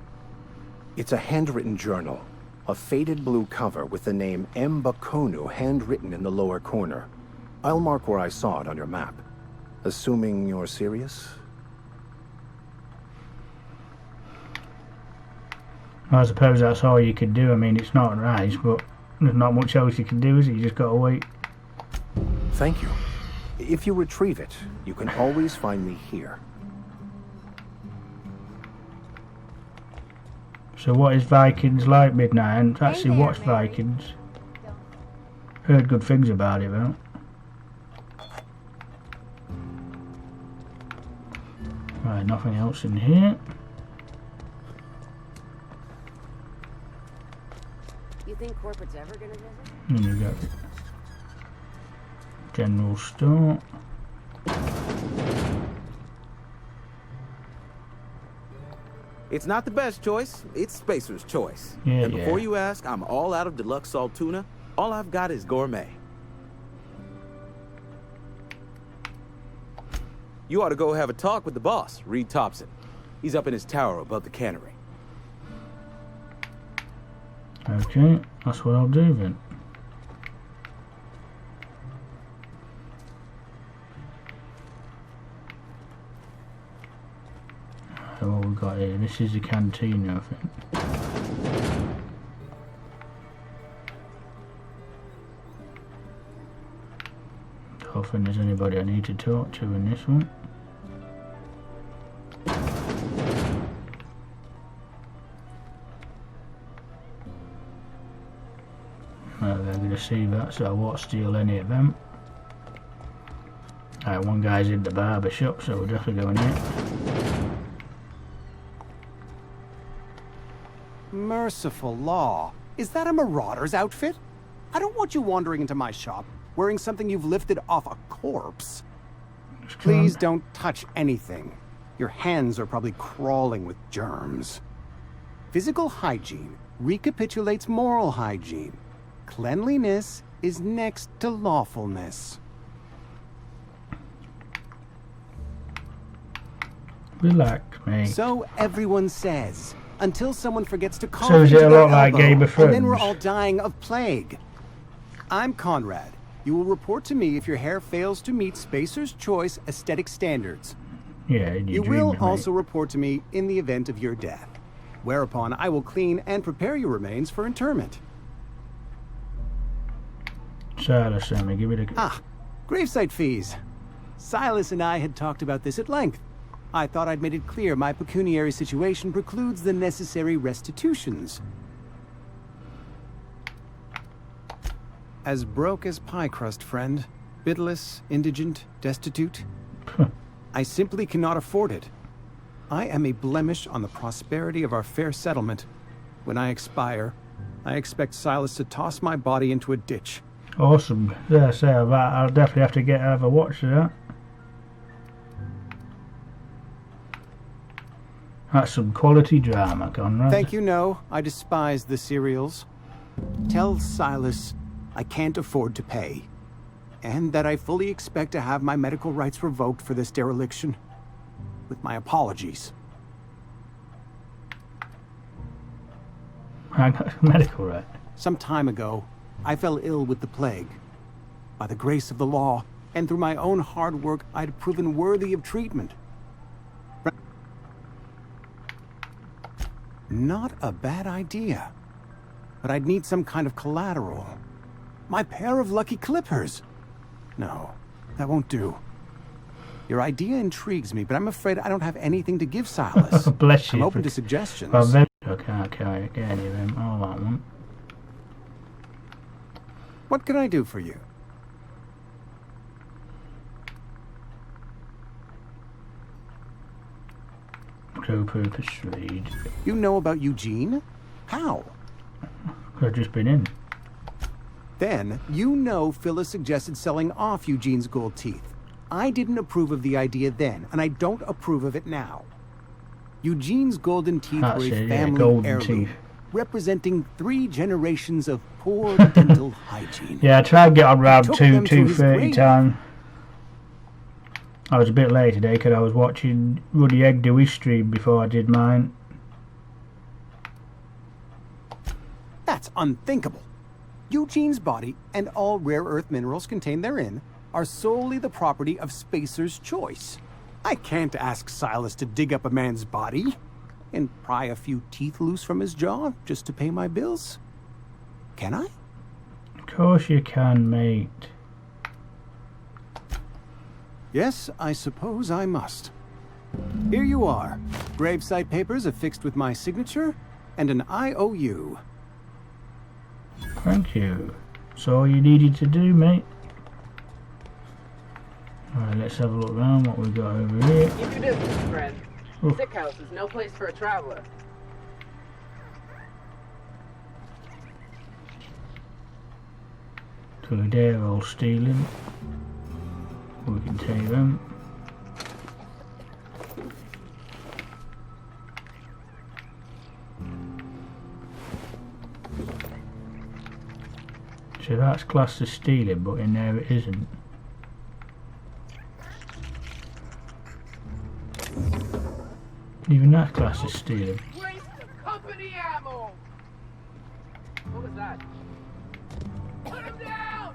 It's a handwritten journal, a faded blue cover with the name M'Bakono handwritten in the lower corner. I'll mark where I saw it on your map. Assuming you're serious? I suppose that's all you could do. I mean, it's not right, but there's not much else you can do, is it? You just gotta wait. Thank you. If you retrieve it, you can always find me here. So what is Vikings like, Midnight? I haven't actually watched Vikings. Heard good things about it, though. Right, nothing else in here. You think corporate's ever gonna visit? And you got general store. It's not the best choice, it's Spacer's choice. Yeah, and before yeah. you ask, I'm all out of deluxe salt tuna. All I've got is gourmet. You ought to go have a talk with the boss, Reed Thompson. He's up in his tower above the cannery. Okay, that's what I'll do then. So what we got here? This is the cantina, I think. Don't think there's anybody I need to talk to in this one. They're going to see that, so I won't steal any of them. Alright, one guy's in the barber shop, so we're definitely going in. Merciful law. Is that a marauder's outfit? I don't want you wandering into my shop wearing something you've lifted off a corpse. Please don't touch anything. Your hands are probably crawling with germs. Physical hygiene recapitulates moral hygiene. Cleanliness is next to lawfulness. Relax, mate. So everyone says, until someone forgets to cough So is it into a their lot like elbow, Game of and then we're Thrones? all dying of plague. I'm Conrad. You will report to me if your hair fails to meet Spacer's Choice aesthetic standards. Yeah, You will also report to me in the event of your death, whereupon I will clean and prepare your remains for interment. Silas, Sammy, give it a... Ah, gravesite fees. Silas and I had talked about this at length. I thought I'd made it clear my pecuniary situation precludes the necessary restitutions. As broke as pie crust, friend. Bidless, indigent, destitute. I simply cannot afford it. I am a blemish on the prosperity of our fair settlement. When I expire, I expect Silas to toss my body into a ditch. Awesome. Yeah, so I'll definitely have to have a watch of that. That's some quality drama, Conrad. Thank you, no. I despise the serials. Tell Silas I can't afford to pay. And that I fully expect to have my medical rights revoked for this dereliction. with my apologies. I got medical, right? Some time ago, I fell ill with the plague. By the grace of the law, and through my own hard work, I'd proven worthy of treatment. Not a bad idea. But I'd need some kind of collateral. My pair of lucky clippers. No, that won't do. Your idea intrigues me, but I'm afraid I don't have anything to give Silas. Bless you. I'm open to suggestions. Well, then I can't carry any of them. Oh, that one. What can I do for you? Purpose read. You know about Eugene? How? I've just been in. Then, you know Phyllis suggested selling off Eugene's gold teeth. I didn't approve of the idea then, and I don't approve of it now. Eugene's golden teeth were a family heirloom, representing 3 generations of poor dental hygiene. Yeah, I tried to get on round 2:30 time. I was a bit late today because I was watching Ruddy Egg do his stream before I did mine. That's unthinkable. Eugene's body and all rare earth minerals contained therein are solely the property of Spacer's choice. I can't ask Silas to dig up a man's body and pry a few teeth loose from his jaw just to pay my bills. Can I? Of course you can, mate. Yes, I suppose I must. Here you are. Gravesite papers affixed with my signature and an IOU. Thank you. That's all you needed to do, mate. Alright, let's have a look around what we got over here. Keep your distance, friend. Oh. Sick house is no place for a traveler. So they're all stealing. We can take them. So that's classed as stealing, but in there it isn't. Even that's classed as stealing. Waste of company ammo! What was that? Put him down!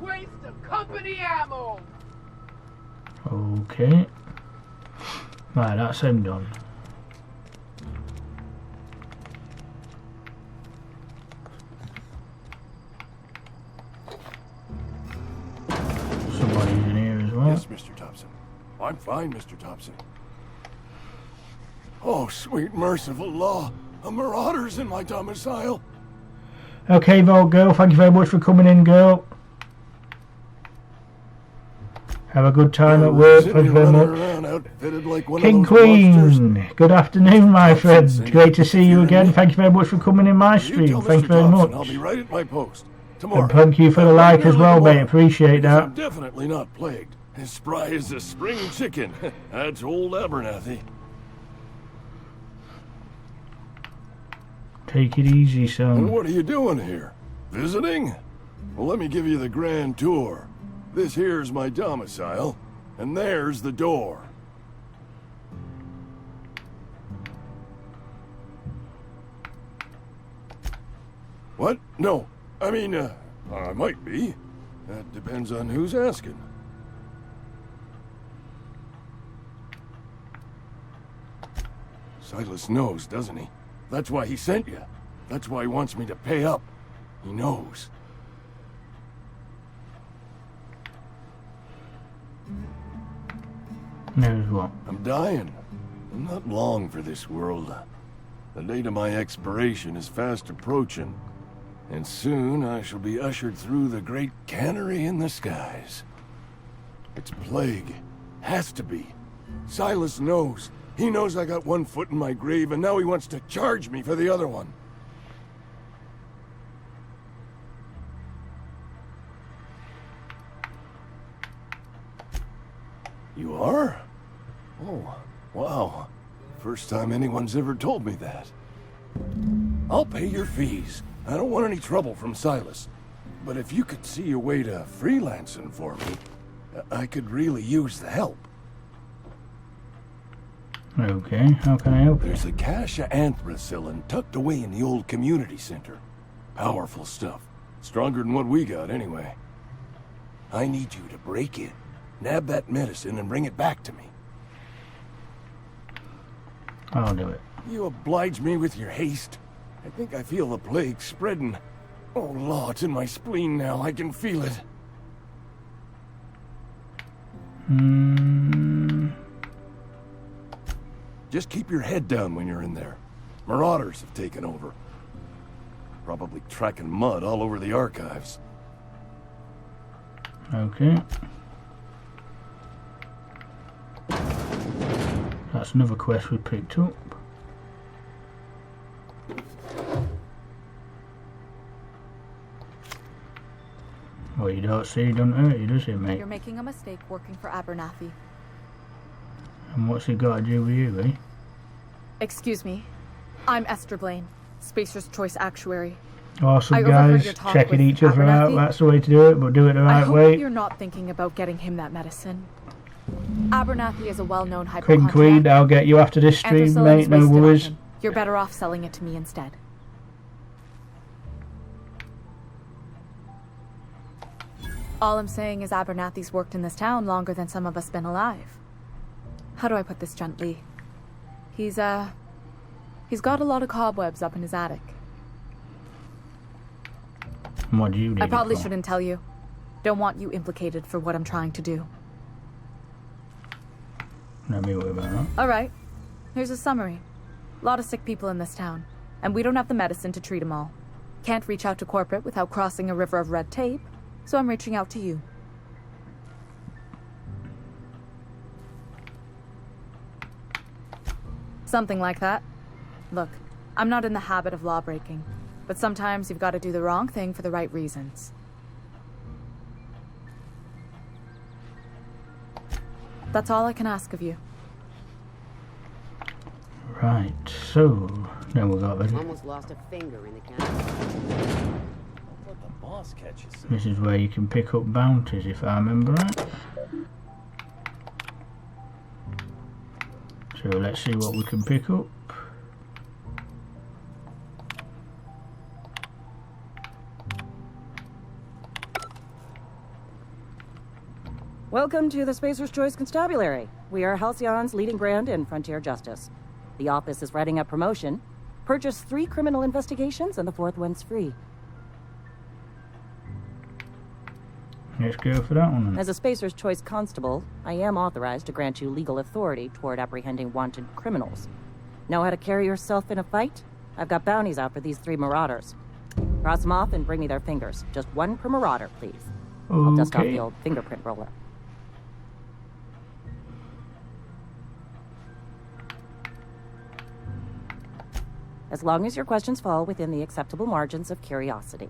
Waste of company ammo! Okay. Right, that's him done. Somebody's in here as well. Yes, Mr. Thompson. I'm fine, Mr. Thompson. Oh, sweet merciful law. A marauder's in my domicile. Okay, Vault Girl, thank you very much for coming in, girl. Have a good time at work, thank you very much. King Queen, good afternoon, my friend. Great to see you again. Thank you very much for coming in my stream. Thank you very much. I'll be right at my post. Tomorrow. And thank you for the like as well, mate. Appreciate that. I'm definitely not plagued. As spry as a spring chicken. That's old Abernathy. Take it easy, son. And what are you doing here? Visiting? Well, let me give you the grand tour. This here's my domicile, and there's the door. What? No. I mean, I might be. That depends on who's asking. Silas knows, doesn't he? That's why he sent you. That's why he wants me to pay up. He knows. Knows what? I'm dying. I'm not long for this world. The date of my expiration is fast approaching. And soon I shall be ushered through the great cannery in the skies. It's plague. Has to be. Silas knows. He knows I got one foot in my grave, and now he wants to charge me for the other one. You are? Oh, wow. First time anyone's ever told me that. I'll pay your fees. I don't want any trouble from Silas. But if you could see a way to freelancing for me, I could really use the help. Okay, how can I help you? There's a cache of anthracillin tucked away in the old community center. Powerful stuff. Stronger than what we got, anyway. I need you to break in, nab that medicine, and bring it back to me. I'll do it. You oblige me with your haste. I think I feel the plague spreading. Oh, Lord, it's in my spleen now. I can feel it. Just keep your head down when you're in there. Marauders have taken over. Probably tracking mud all over the archives. Okay. That's another quest we picked up. Well, you don't see, don't hurt you, does it, mate? You're making a mistake working for Abernathy. And what's it got to do with you, eh? Excuse me. I'm Esther Blaine, Spacer's Choice Actuary. Awesome, I overheard your guys. talk Checking with each other out. Abernathy. That's the way to do it, but do it the I right hope way. you're not thinking about getting him that medicine. Abernathy is a well-known King hypochondriac. Queen, I'll get you after this stream, Anthracillin mate. is No wasted on worries. him. You're better off selling it to me instead. All I'm saying is Abernathy's worked in this town longer than some of us been alive. How do I put this gently? He's got a lot of cobwebs up in his attic. And what do you need I probably it for? shouldn't tell you. Don't want you implicated for what I'm trying to do. Let me worry about that. Alright, here's a summary. A lot of sick people in this town, and we don't have the medicine to treat them all. Can't reach out to corporate without crossing a river of red tape, so I'm reaching out to you. Something like that. Look, I'm not in the habit of law-breaking, but sometimes you've got to do the wrong thing for the right reasons. That's all I can ask of you. Right, so then we got Almost lost a finger in the camera. Let the boss catch you. this is where you can pick up bounties, if I remember right. So let's see what we can pick up. Welcome to the Spacer's Choice Constabulary. We are Halcyon's leading brand in frontier justice. The office is writing a promotion. Purchase 3 criminal investigations and the 4th one's free. Let's go for that one then. As a Spacer's Choice constable, I am authorized to grant you legal authority toward apprehending wanted criminals. Know how to carry yourself in a fight? I've got bounties out for these 3 marauders. Cross them off and bring me their fingers. Just 1 per marauder, please. I'll dust off Okay. the old fingerprint roller. As long as your questions fall within the acceptable margins of curiosity.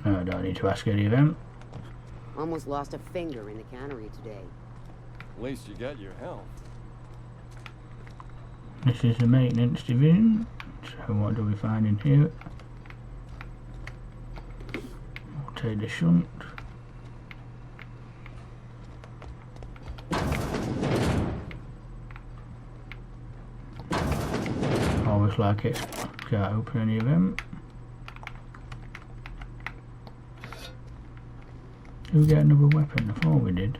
No, I don't need to ask any of them. Almost lost a finger in the cannery today. At least you got your health. This is the maintenance division. So what do we find in here? We'll take the shunt. Always like it. Can't open any of them. Did we get another weapon? I thought we did.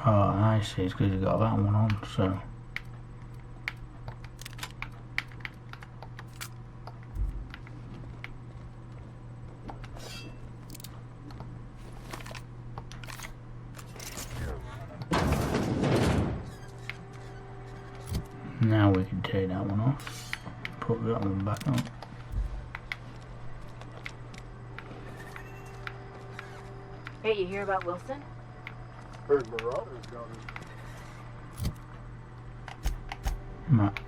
Oh, I see. It's because you got that one on, so. Now we can take that one off. Put that one back on. Hey, you hear about Wilson? Heard Marauders got him. Map.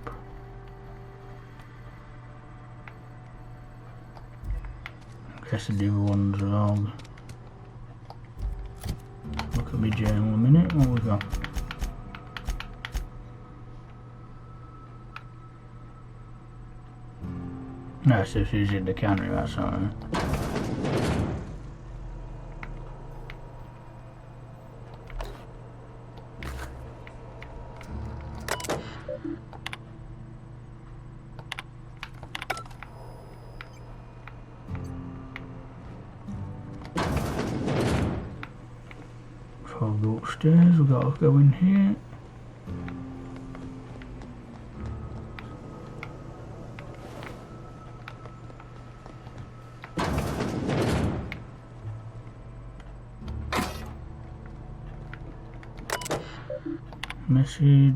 Guess the other one's wrong. Look at my journal a minute. What we got? No, it's just using the cannery, that's alright. Before we go upstairs, we've got to go in here. Message.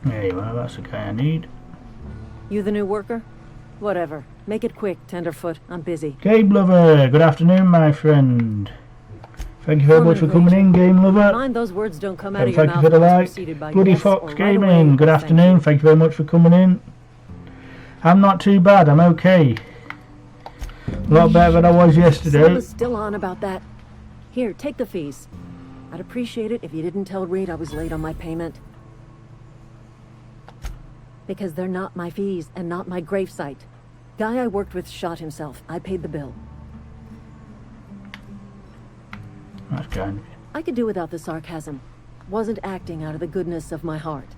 There you are, that's the guy I need. You the new worker? Whatever. Make it quick, Tenderfoot. I'm busy. Game Lover, good afternoon, my friend. Thank you very much for coming in, Game Lover. Mind those words don't come out of your Thank you mouth for the unless like. preceded by Bloody yes Fox or right Gaming, away. good afternoon. Thank you very much for coming in. I'm not too bad, I'm okay. A lot better than I was yesterday. Selma's still on about that. Here, take the fees. I'd appreciate it if you didn't tell Reed I was late on my payment. Because they're not my fees and not my gravesite. Guy I worked with shot himself. I paid the bill. That's kind of you. I could do without the sarcasm. Wasn't acting out of the goodness of my heart.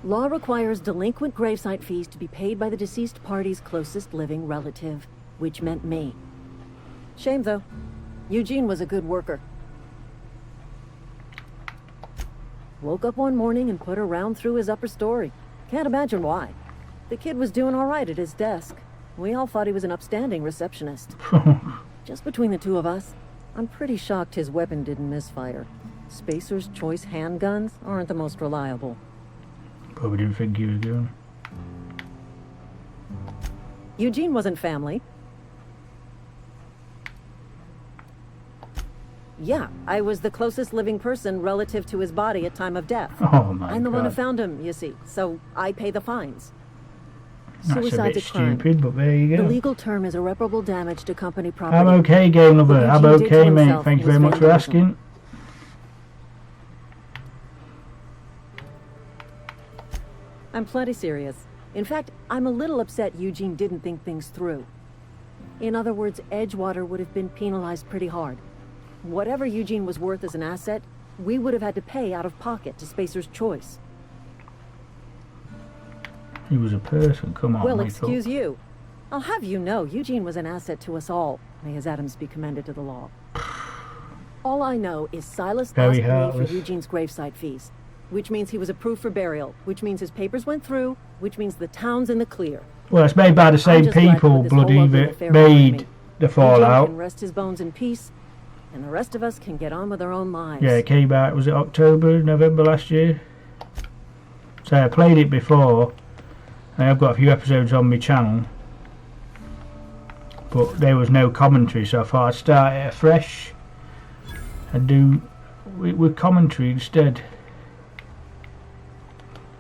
Law requires delinquent gravesite fees to be paid by the deceased party's closest living relative, which meant me. Shame, though. Eugene was a good worker. Woke up one morning and put a round through his upper story. Can't imagine why. The kid was doing all right at his desk. We all thought he was an upstanding receptionist. Just between the two of us, I'm pretty shocked his weapon didn't misfire. Spacer's Choice handguns aren't the most reliable. Probably didn't think you were going. Eugene wasn't family. Yeah, I was the closest living person relative to his body at time of death. Oh my I'm the one who God. found him, you see, so I pay the fines. That's a Suicide's bit a crime. stupid, but there you The go. legal term is irreparable damage to company property. I'm okay, Game Lover. What I'm Eugene did to okay, mate. himself Thank you was very much for vandalism. asking. I'm plenty serious. In fact, I'm a little upset Eugene didn't think things through. In other words, Edgewater would have been penalized pretty hard. Whatever Eugene was worth as an asset, we would have had to pay out of pocket to Spacer's Choice. He was a person. Come on, Well, mate. excuse you. I'll have you know, Eugene was an asset to us all. May his atoms be commended to the law. All I know is Silas Very asked me heartless. for Eugene's gravesite fees, which means he was approved for burial, which means his papers went through, which means the town's in the clear. Well, it's made by the same just glad to people, put this whole bloody, ugly that affair behind made me. the Eugene Fallout. can rest his bones in peace, and the rest of us can get on with our own lives. Yeah, it came out, was it October, November last year? So I played it before, and I've got a few episodes on my channel, but there was no commentary, so I thought I'd start it afresh and do with commentary instead.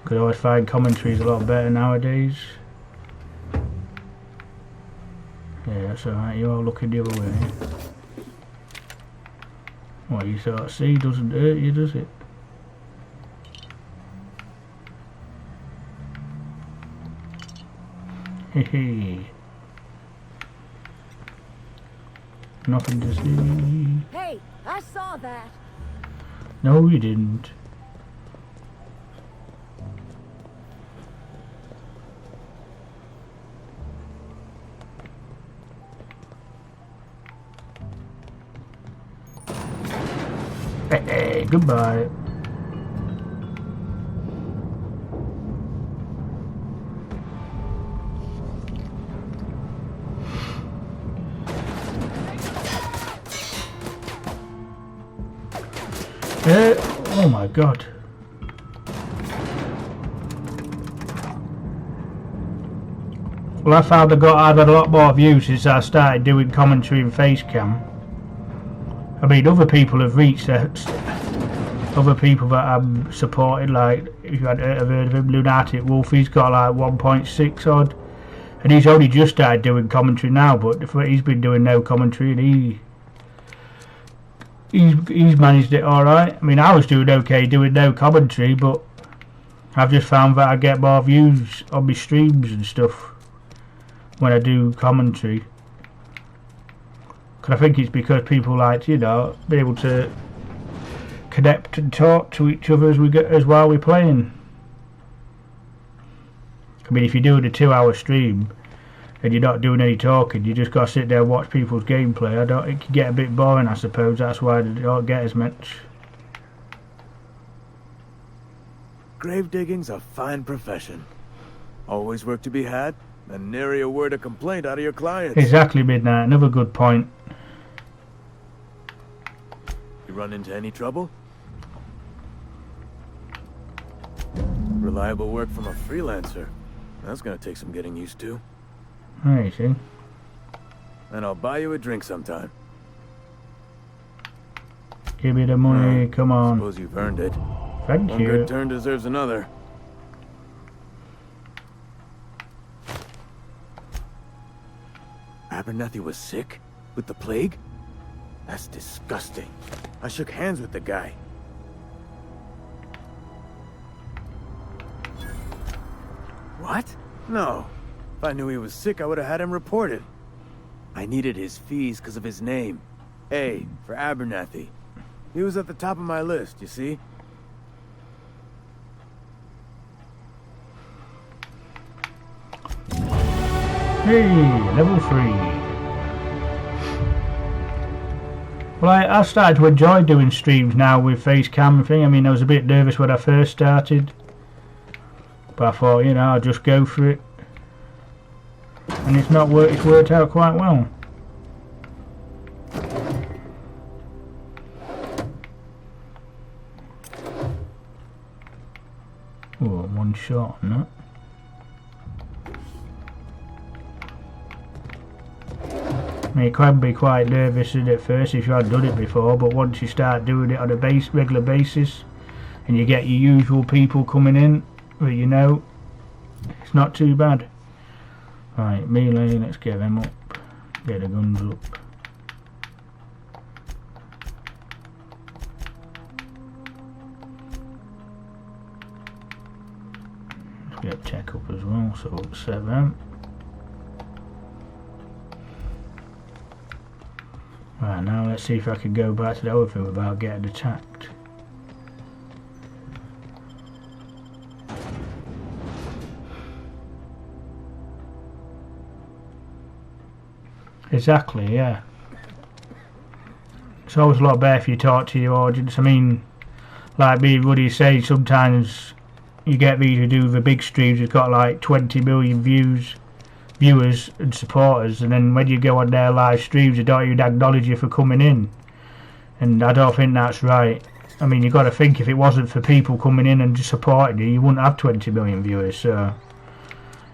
Could always find commentaries a lot better nowadays. Yeah, that's alright, you're all looking the other way. What you sort of see doesn't hurt you, does it? Hehe. Nothing to see. Hey, I saw that. No, you didn't. Hey, goodbye. Oh my god. Well, I found I've had a lot more views since I started doing commentary and face cam. I mean, other people have reached other people that I'm supported, like, if you have heard of him, Lunatic Wolf, he's got like 1.6 odd. And he's only just started doing commentary now, but he's been doing no commentary, and he's managed it alright. I mean, I was doing okay doing no commentary, but I've just found that I get more views on my streams and stuff when I do commentary. Because I think it's because people like, you know, be able to connect and talk to each other as while we're playing. I mean, if you're doing a 2-hour stream and you're not doing any talking, you just got to sit there and watch people's gameplay. It can get a bit boring, I suppose. That's why they don't get as much. Grave digging's a fine profession. Always work to be had, and nary a word of complaint out of your clients. Exactly, Midnight. Another good point. You run into any trouble? Reliable work from a freelancer. That's gonna take some getting used to. I see. And I'll buy you a drink sometime. Give me the money, come on. Suppose you've earned it. Thank One you. good turn deserves another. Abernathy was sick? With the plague? That's disgusting. I shook hands with the guy. What? No. If I knew he was sick, I would have had him reported. I needed his fees because of his name. A, for Abernathy. He was at the top of my list, you see? Hey, level 3. Well, I started to enjoy doing streams now with face cam and thing. I mean, I was a bit nervous when I first started, but I thought, you know, I'll just go for it. And it's worked out quite well. Oh, one shot on that. I mean, it can be quite nervous at first if you haven't done it before, but once you start doing it on a regular basis and you get your usual people coming in that you know, it's not too bad. Right, melee, let's get them up, get the guns up. Let's get tech up as well, so up 7. Right, now let's see if I can go back to the other thing without getting attacked. Exactly, yeah. It's always a lot better if you talk to your audience. I mean, like me and Woody say, sometimes you get these who do the big streams, it's got like 20 million viewers and supporters, and then when you go on their live streams they don't even acknowledge you for coming in, and I don't think that's right. I mean, you've got to think, if it wasn't for people coming in and just supporting you, you wouldn't have 20 million viewers, so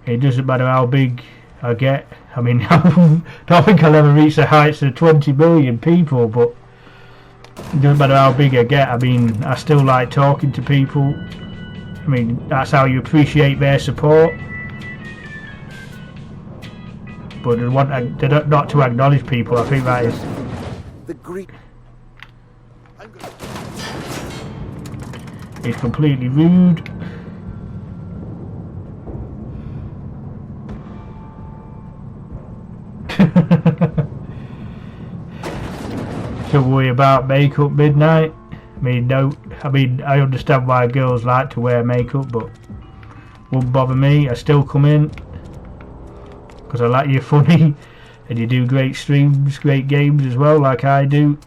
it doesn't matter how big I get. I mean, I don't think I'll ever reach the heights of 20 million people, but it doesn't matter how big I get. I mean, I still like talking to people. I mean, that's how you appreciate their support. But not to acknowledge people, I think that is the Greek. It's completely rude. Don't worry about makeup, Midnight. I mean, I understand why girls like to wear makeup, but wouldn't bother me. I still come in because I like you're funny and you do great streams, great games as well, like I do.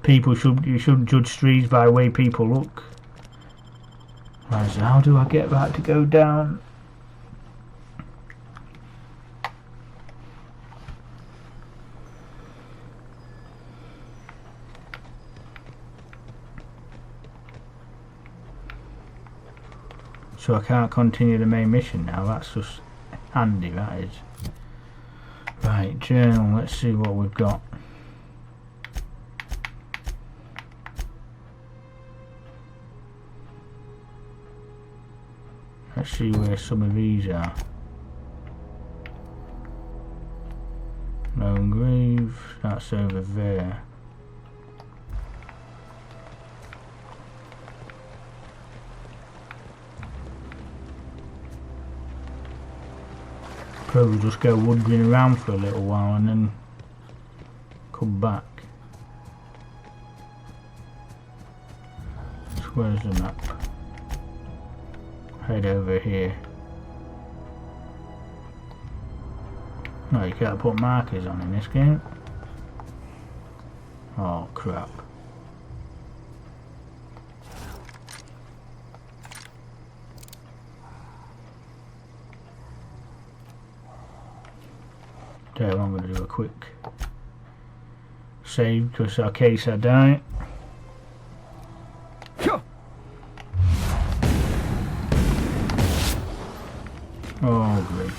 You shouldn't judge streams by the way people look. Right, so how do I get that to go down? So I can't continue the main mission now. That's just handy, that is. Right, journal, let's see what we've got. Let's see where some of these are. Lone Grave, that's over there. Probably just go wandering around for a little while and then come back. So where's the map? Head over here. No, you can't put markers on in this game. Oh crap. There, I'm going to do a quick save because in case I die. Oh great.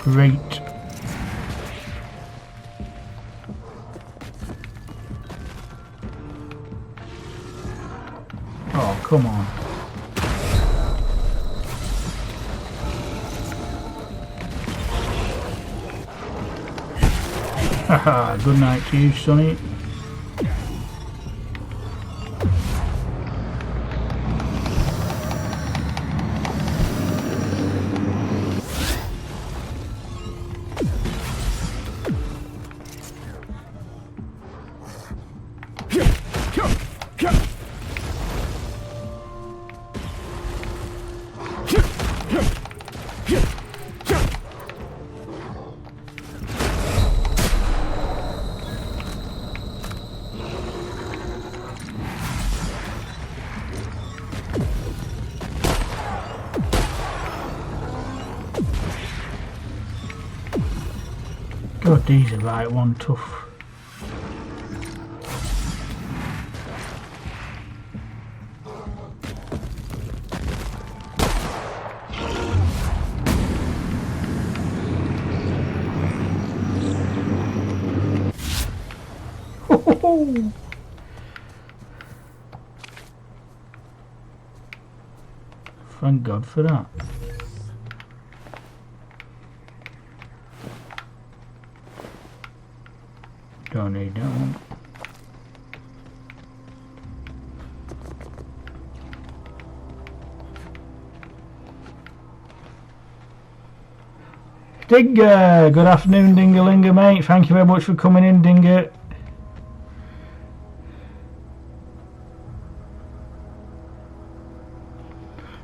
Great. Oh, come on. Haha, good night to you, Sonny. God, these are right one tough. Thank God for that. Don't need that one. Dinger! Good afternoon, Dingerlinger, mate. Thank you very much for coming in, Dinger.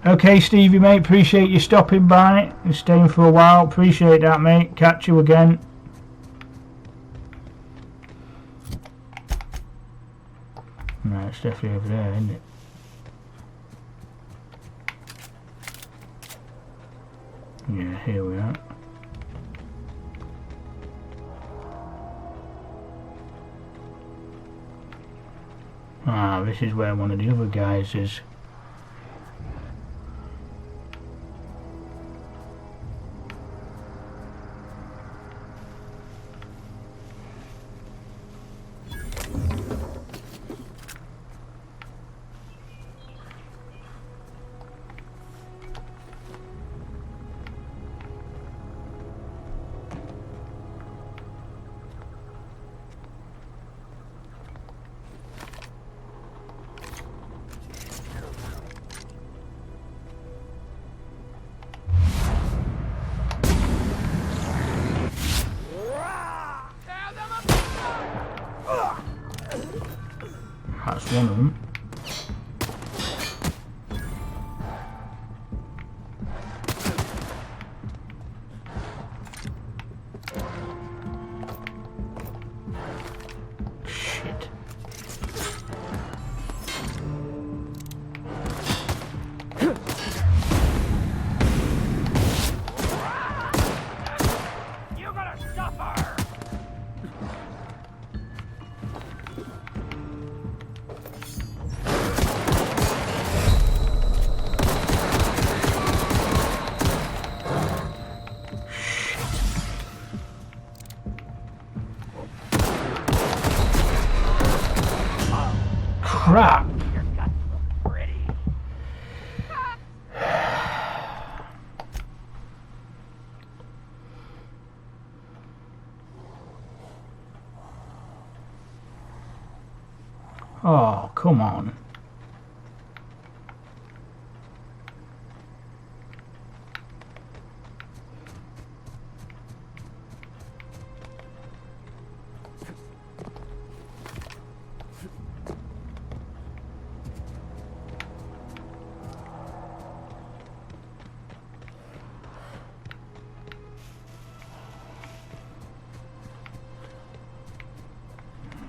Okay, Stevie, mate. Appreciate you stopping by and staying for a while. Appreciate that, mate. Catch you again. Right, it's definitely over there, isn't it? Yeah, here we are. Ah, this is where one of the other guys is. That's one of them. crap. Oh, come on.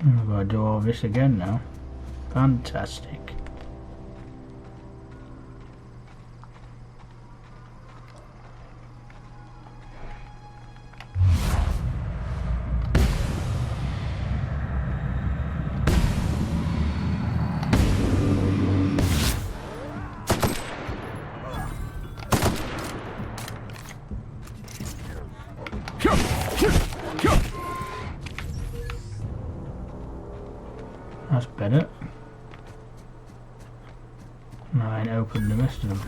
I've got to do all this again now. Fantastic. That's better. I ain't opened the rest of them.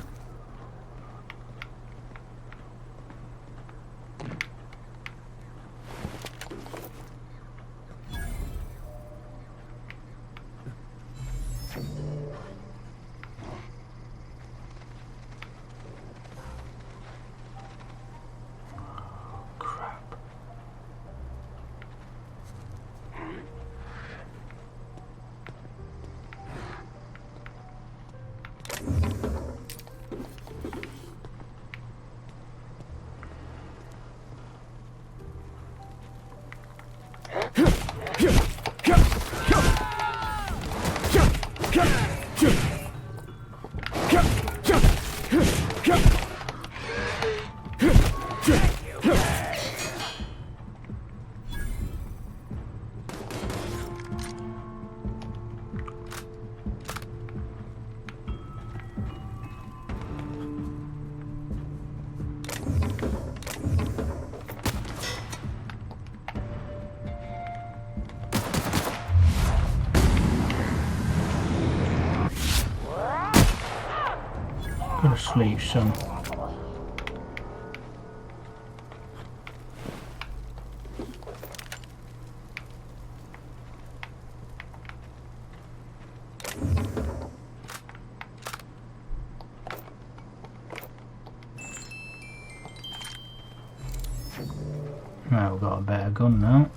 Go to sleep, son. Right, we've got a better gun now.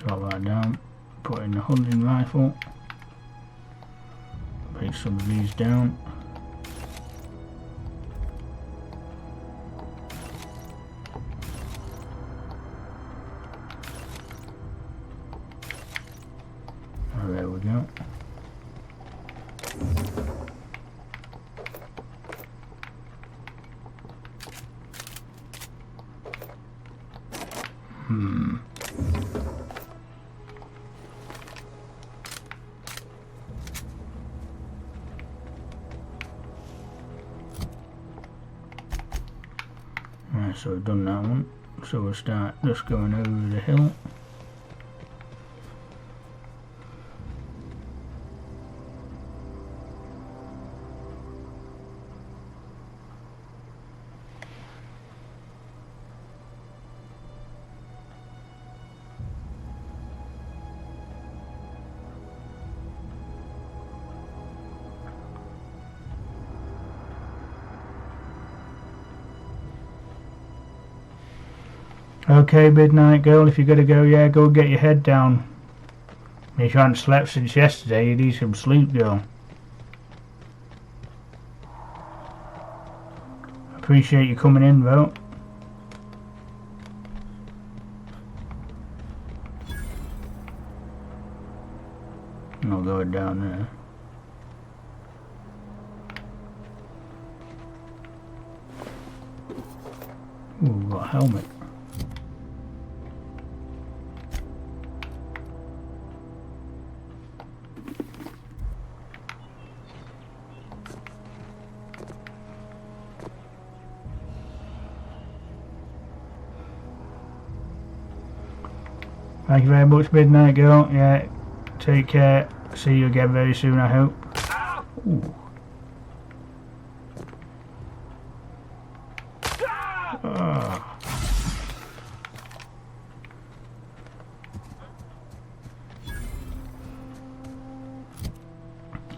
Drop that down, put in the hunting rifle, break some of these down. Oh, there we go. Right, so we've done that one. So we'll start just going over the hill. Okay, Midnight Girl, if you're gonna go, yeah, go get your head down. If you haven't slept since yesterday, you need some sleep, girl. Appreciate you coming in, though. I'll go down there. Ooh, got a helmet. Thank you very much, Midnight Girl. Yeah, take care. See you again very soon, I hope. Ooh. Oh.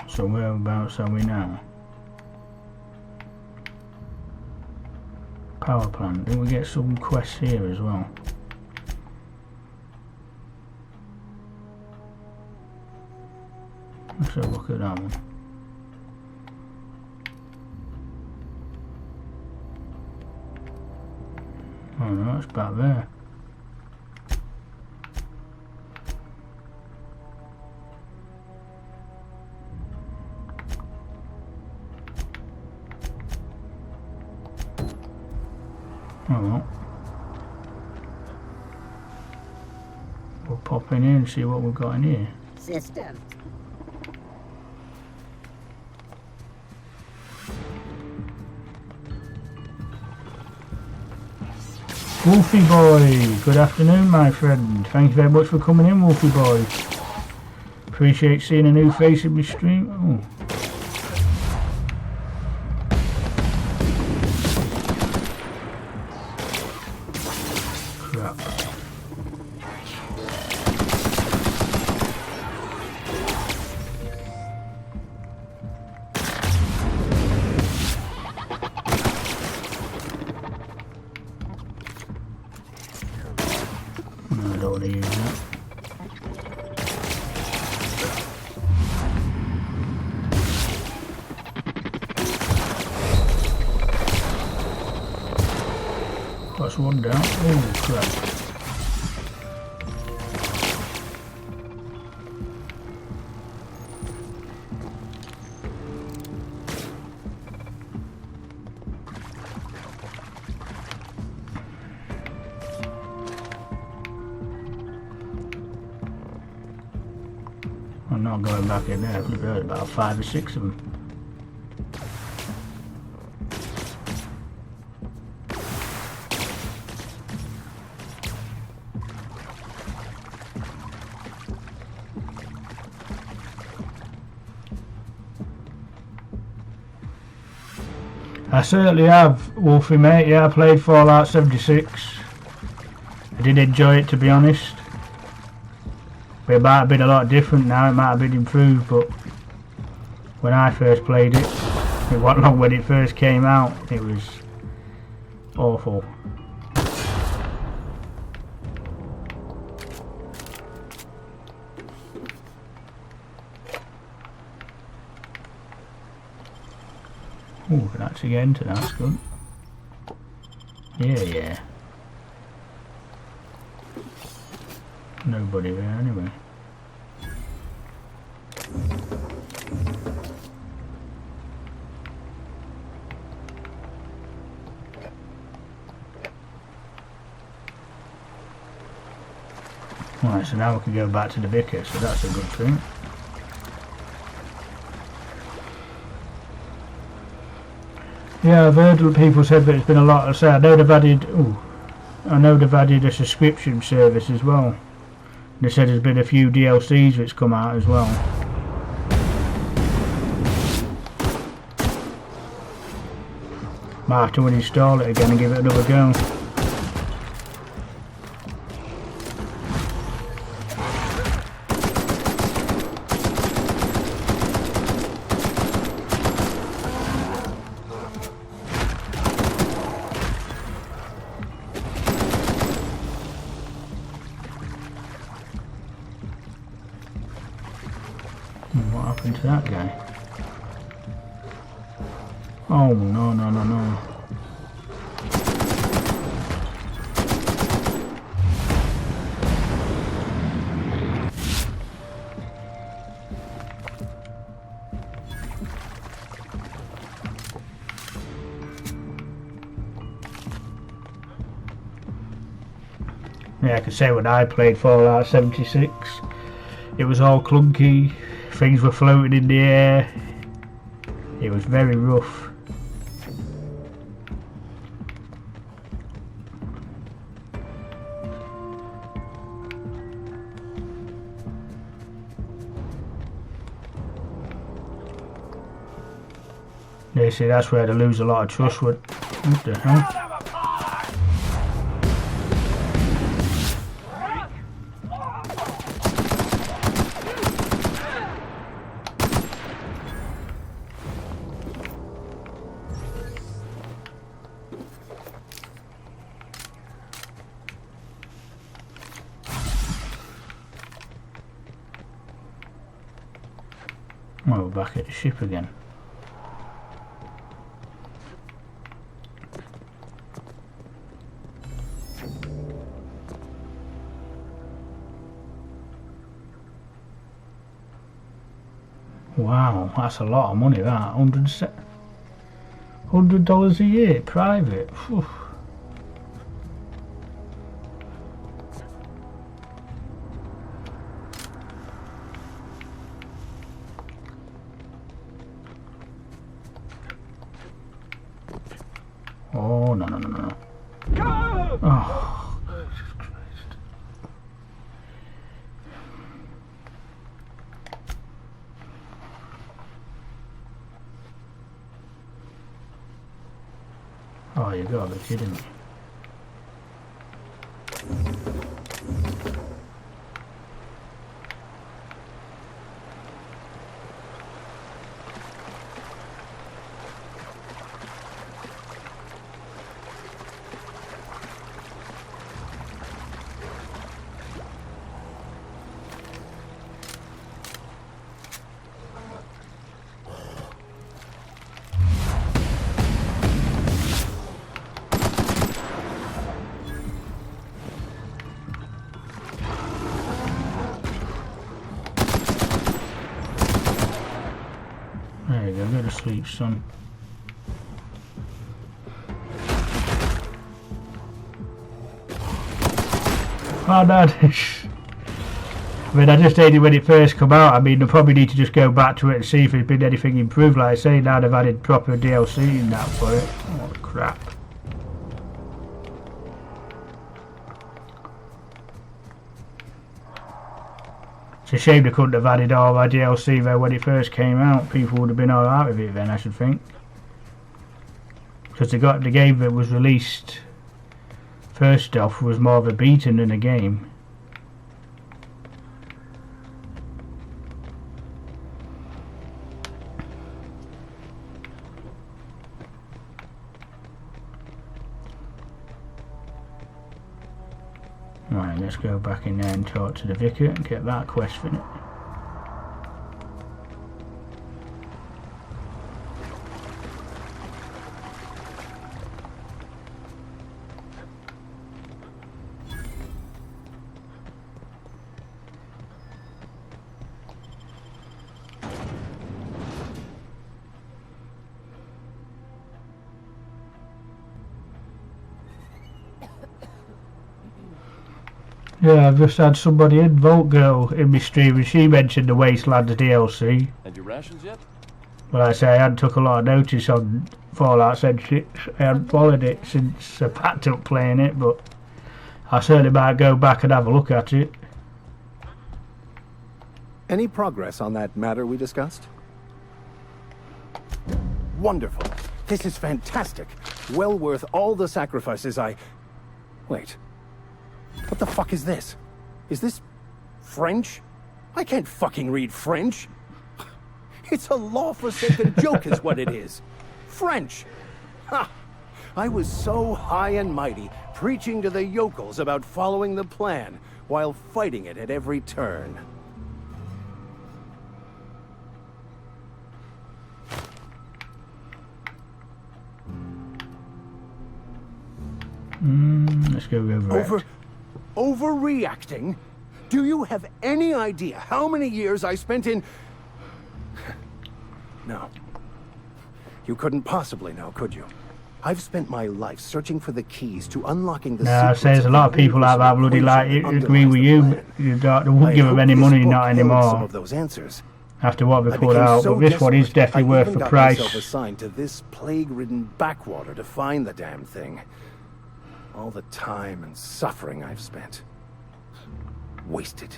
So whereabouts are we now? Power plant. Did we get some quests here as well? Let's have a look at that one. Oh no, it's back there. Oh well. We'll pop in here and see what we've got in here. System. Wolfie boy, good afternoon my friend. Thank you very much for coming in, Wolfie boy. Appreciate seeing a new face in my stream. Oh. Crap. I don't want to use that. That's one down. Oh crap. I'm not going back in there. There's about 5 or 6 of them. I certainly have, Wolfie mate. Yeah, I played Fallout 76. I did enjoy it, to be honest. But it might have been a lot different now, it might have been improved, but when I first played it, it wasn't long when it first came out, it was awful. Ooh, can actually get into that, that's good. Yeah. Nobody there anyway. Right, so now we can go back to the vicar, so that's a good thing. Yeah, I've heard people said that it's been a lot. I know they've added a subscription service as well. They said there's been a few DLCs that's come out as well. Might have to uninstall it again and give it another go. What happened to that guy? Oh no. Yeah, I can say when I played Fallout 76, it was all clunky, things were floating in the air, it was very rough. They see that's where they lose a lot of trust with. What the hell? Oh, we're back at the ship again. Wow, that's a lot of money, that. $100 a year, private. Whew. Oh, no. Oh, Jesus Christ. Oh, you gotta be kidding me. There you go, go to sleep, son. Oh, Dad. I mean, I just hated when it first come out. I mean, they probably need to just go back to it and see if there's been anything improved. Like I say, now they've added proper DLC and that for it. Oh, crap. It's a shame they couldn't have added all that DLC there when it first came out. People would have been alright with it then, I should think. Because the game that was released first off was more of a beaten than a game. Right, let's go back in there and talk to the vicar and get that quest finished. Yeah, I've just had somebody in, Vault Girl, in my stream, and she mentioned the Wastelands DLC. Had your rations yet? Well, I say I hadn't took a lot of notice on Fallout 76. I hadn't followed it since I packed up playing it, but I certainly might go back and have a look at it. Any progress on that matter we discussed? Wonderful. This is fantastic. Well worth all the sacrifices I... Wait. What the fuck is this? Is this French? I can't fucking read French. It's a law-forsaken joke is what it is. French. Ha! I was so high and mighty, preaching to the yokels about following the plan, while fighting it at every turn. Let's go over it. Overreacting? Do you have any idea how many years I spent in... No. You couldn't possibly know, could you? I've spent my life searching for the keys to unlocking the secrets. There's a lot of people like that bloody like agree with you. They won't give them any money, not anymore. Some of those answers. After what they put out, but this one is definitely worth the price. I myself assigned to this plague-ridden backwater to find the damn thing. All the time and suffering I've spent. Wasted.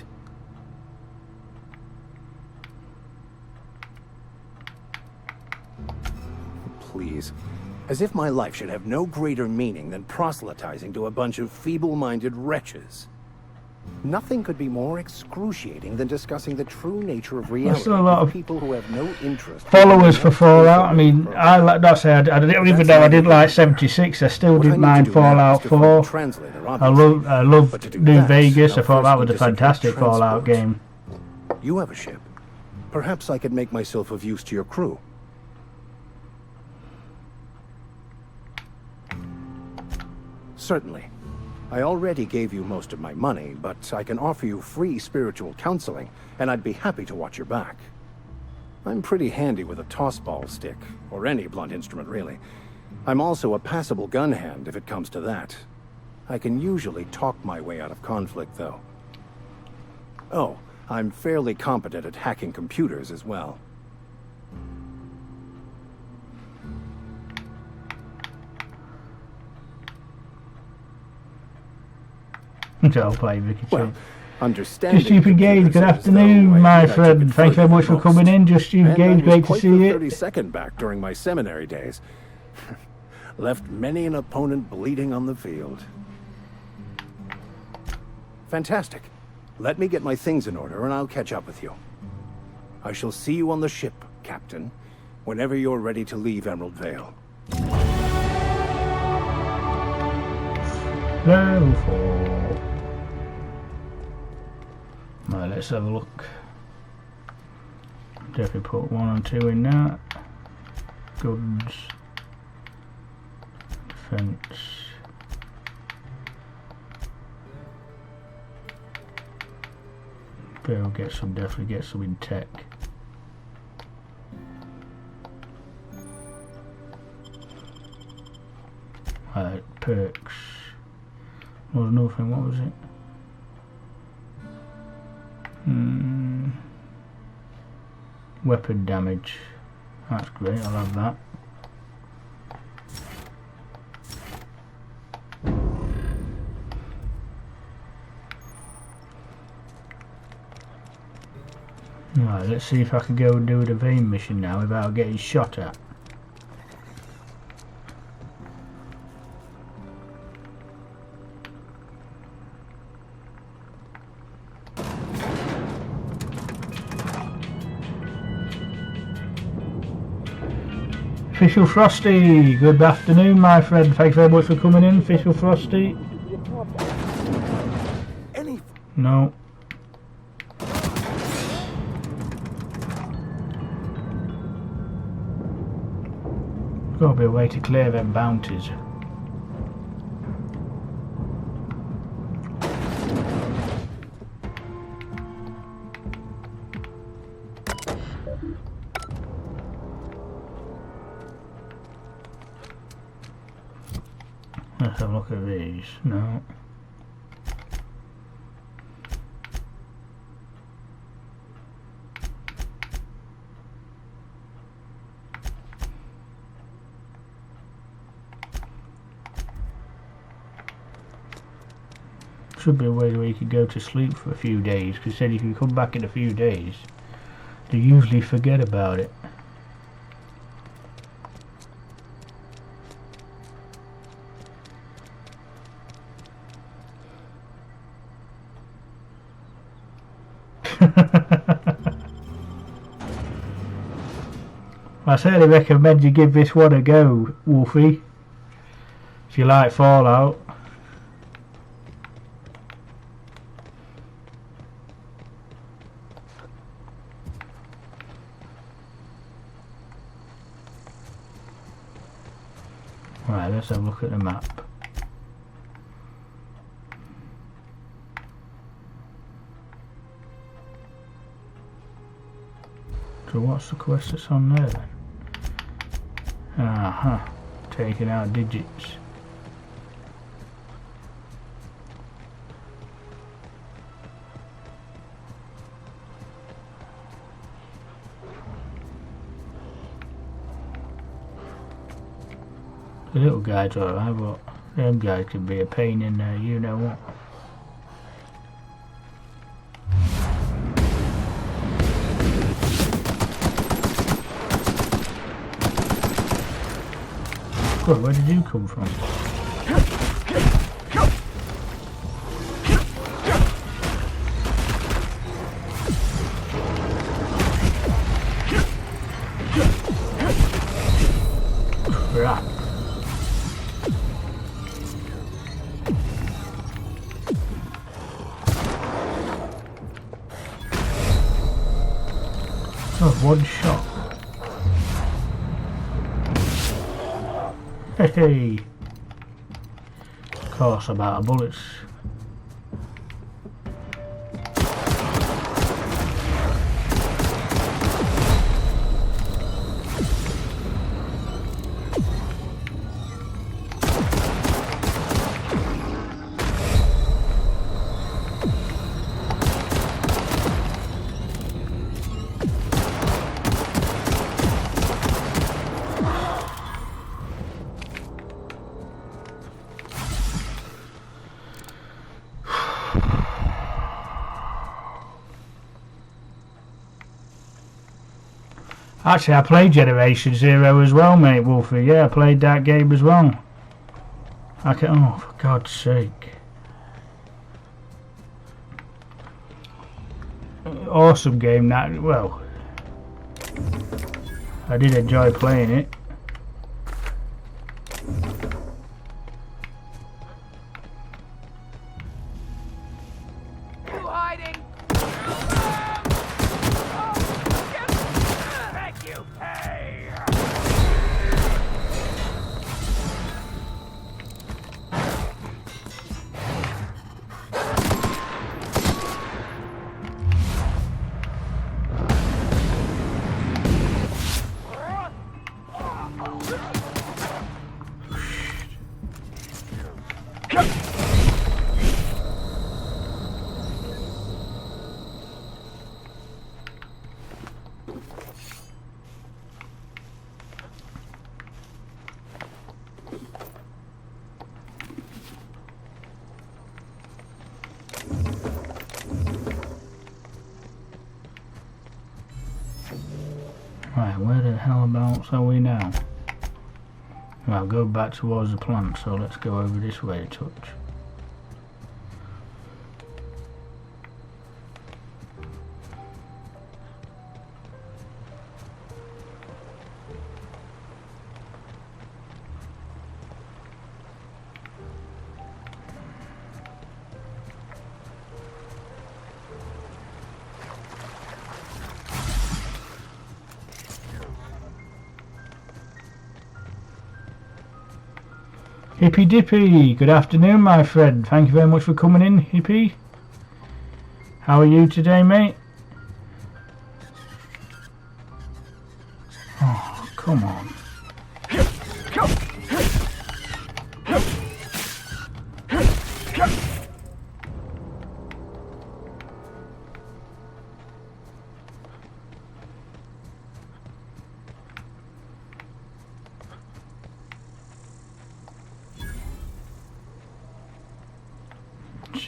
please. As if my life should have no greater meaning than proselytizing to a bunch of feeble-minded wretches. Nothing could be more excruciating than discussing the true nature of reality still a lot with of people who have no interest. followers for Fallout. I mean, I like that. I don't even though I didn't like 76. I still didn't mind Fallout 4. I loved New Vegas. I thought that was a fantastic Fallout game. You have a ship. Perhaps I could make myself of use to your crew. Certainly. I already gave you most of my money, but I can offer you free spiritual counseling, and I'd be happy to watch your back. I'm pretty handy with a tossball stick, or any blunt instrument, really. I'm also a passable gun hand, if it comes to that. I can usually talk my way out of conflict, though. Oh, I'm fairly competent at hacking computers as well. I'll play Vicky. Well, understanding. Just Stupid Gage, good afternoon, my friend. Thank you very much for coming in. Just Stupid Gage, great to see you. 32nd back during my seminary days. Left many an opponent bleeding on the field. Fantastic. Let me get my things in order and I'll catch up with you. I shall see you on the ship, Captain, whenever you're ready to leave Emerald Vale. Level 4. Right, let's have a look. Definitely put 1 and 2 in that. Guns. Defense. We'll get some, definitely get some in tech. Right, perks. What was another thing, what was it? Weapon damage. That's great, I'll have that. Right, let's see if I can go and do the vein mission now without getting shot at. Official Frosty, good afternoon my friend, thank you very much for coming in, Official Frosty. No. There's got to be a way to clear them bounties. Let's have a look at these. No. Should be a way where you could go to sleep for a few days, because said you can come back in a few days. They usually forget about it. I certainly recommend you give this one a go, Wolfie, if you like Fallout. Right, let's have a look at the map. So what's the quest that's on there then? Aha, taking out digits. The little guys are alright, but them guys can be a pain in there, you know what. Well, where did you come from? Crap. Oh, one shot. Hey. Of course, I'm out of bullets. Actually, I played Generation Zero as well, mate, Wolfie. Yeah, I played that game as well. Oh, for God's sake. Awesome game, that. Well, I did enjoy playing it. Right, where the hell abouts are we now? Well, go back towards the plant, so let's go over this way a touch. Hippy Dippy, good afternoon my friend. Thank you very much for coming in, Hippy. How are you today, mate? Oh, come on.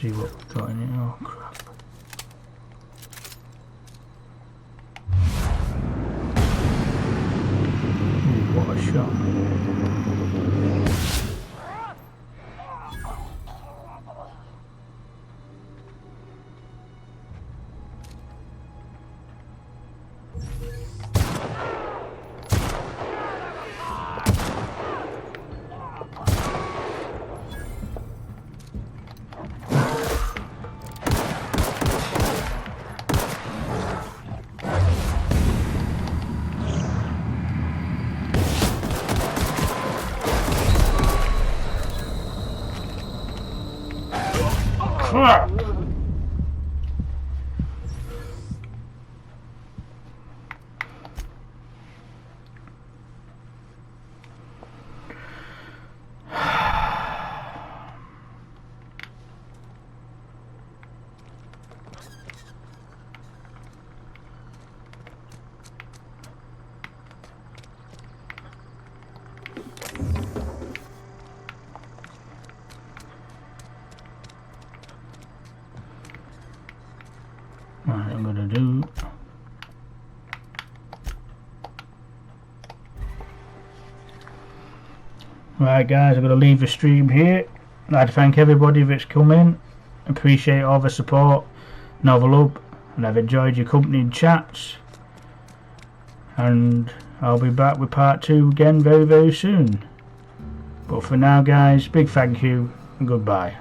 See what we've got in here. Oh crap. Ooh, what a shot. Crap! Right guys, I'm going to leave the stream here. I'd like to thank everybody that's come in. Appreciate all the support, novel up, and I've enjoyed your company and chats. And I'll be back with part 2 again very soon. But for now guys, big thank you and goodbye.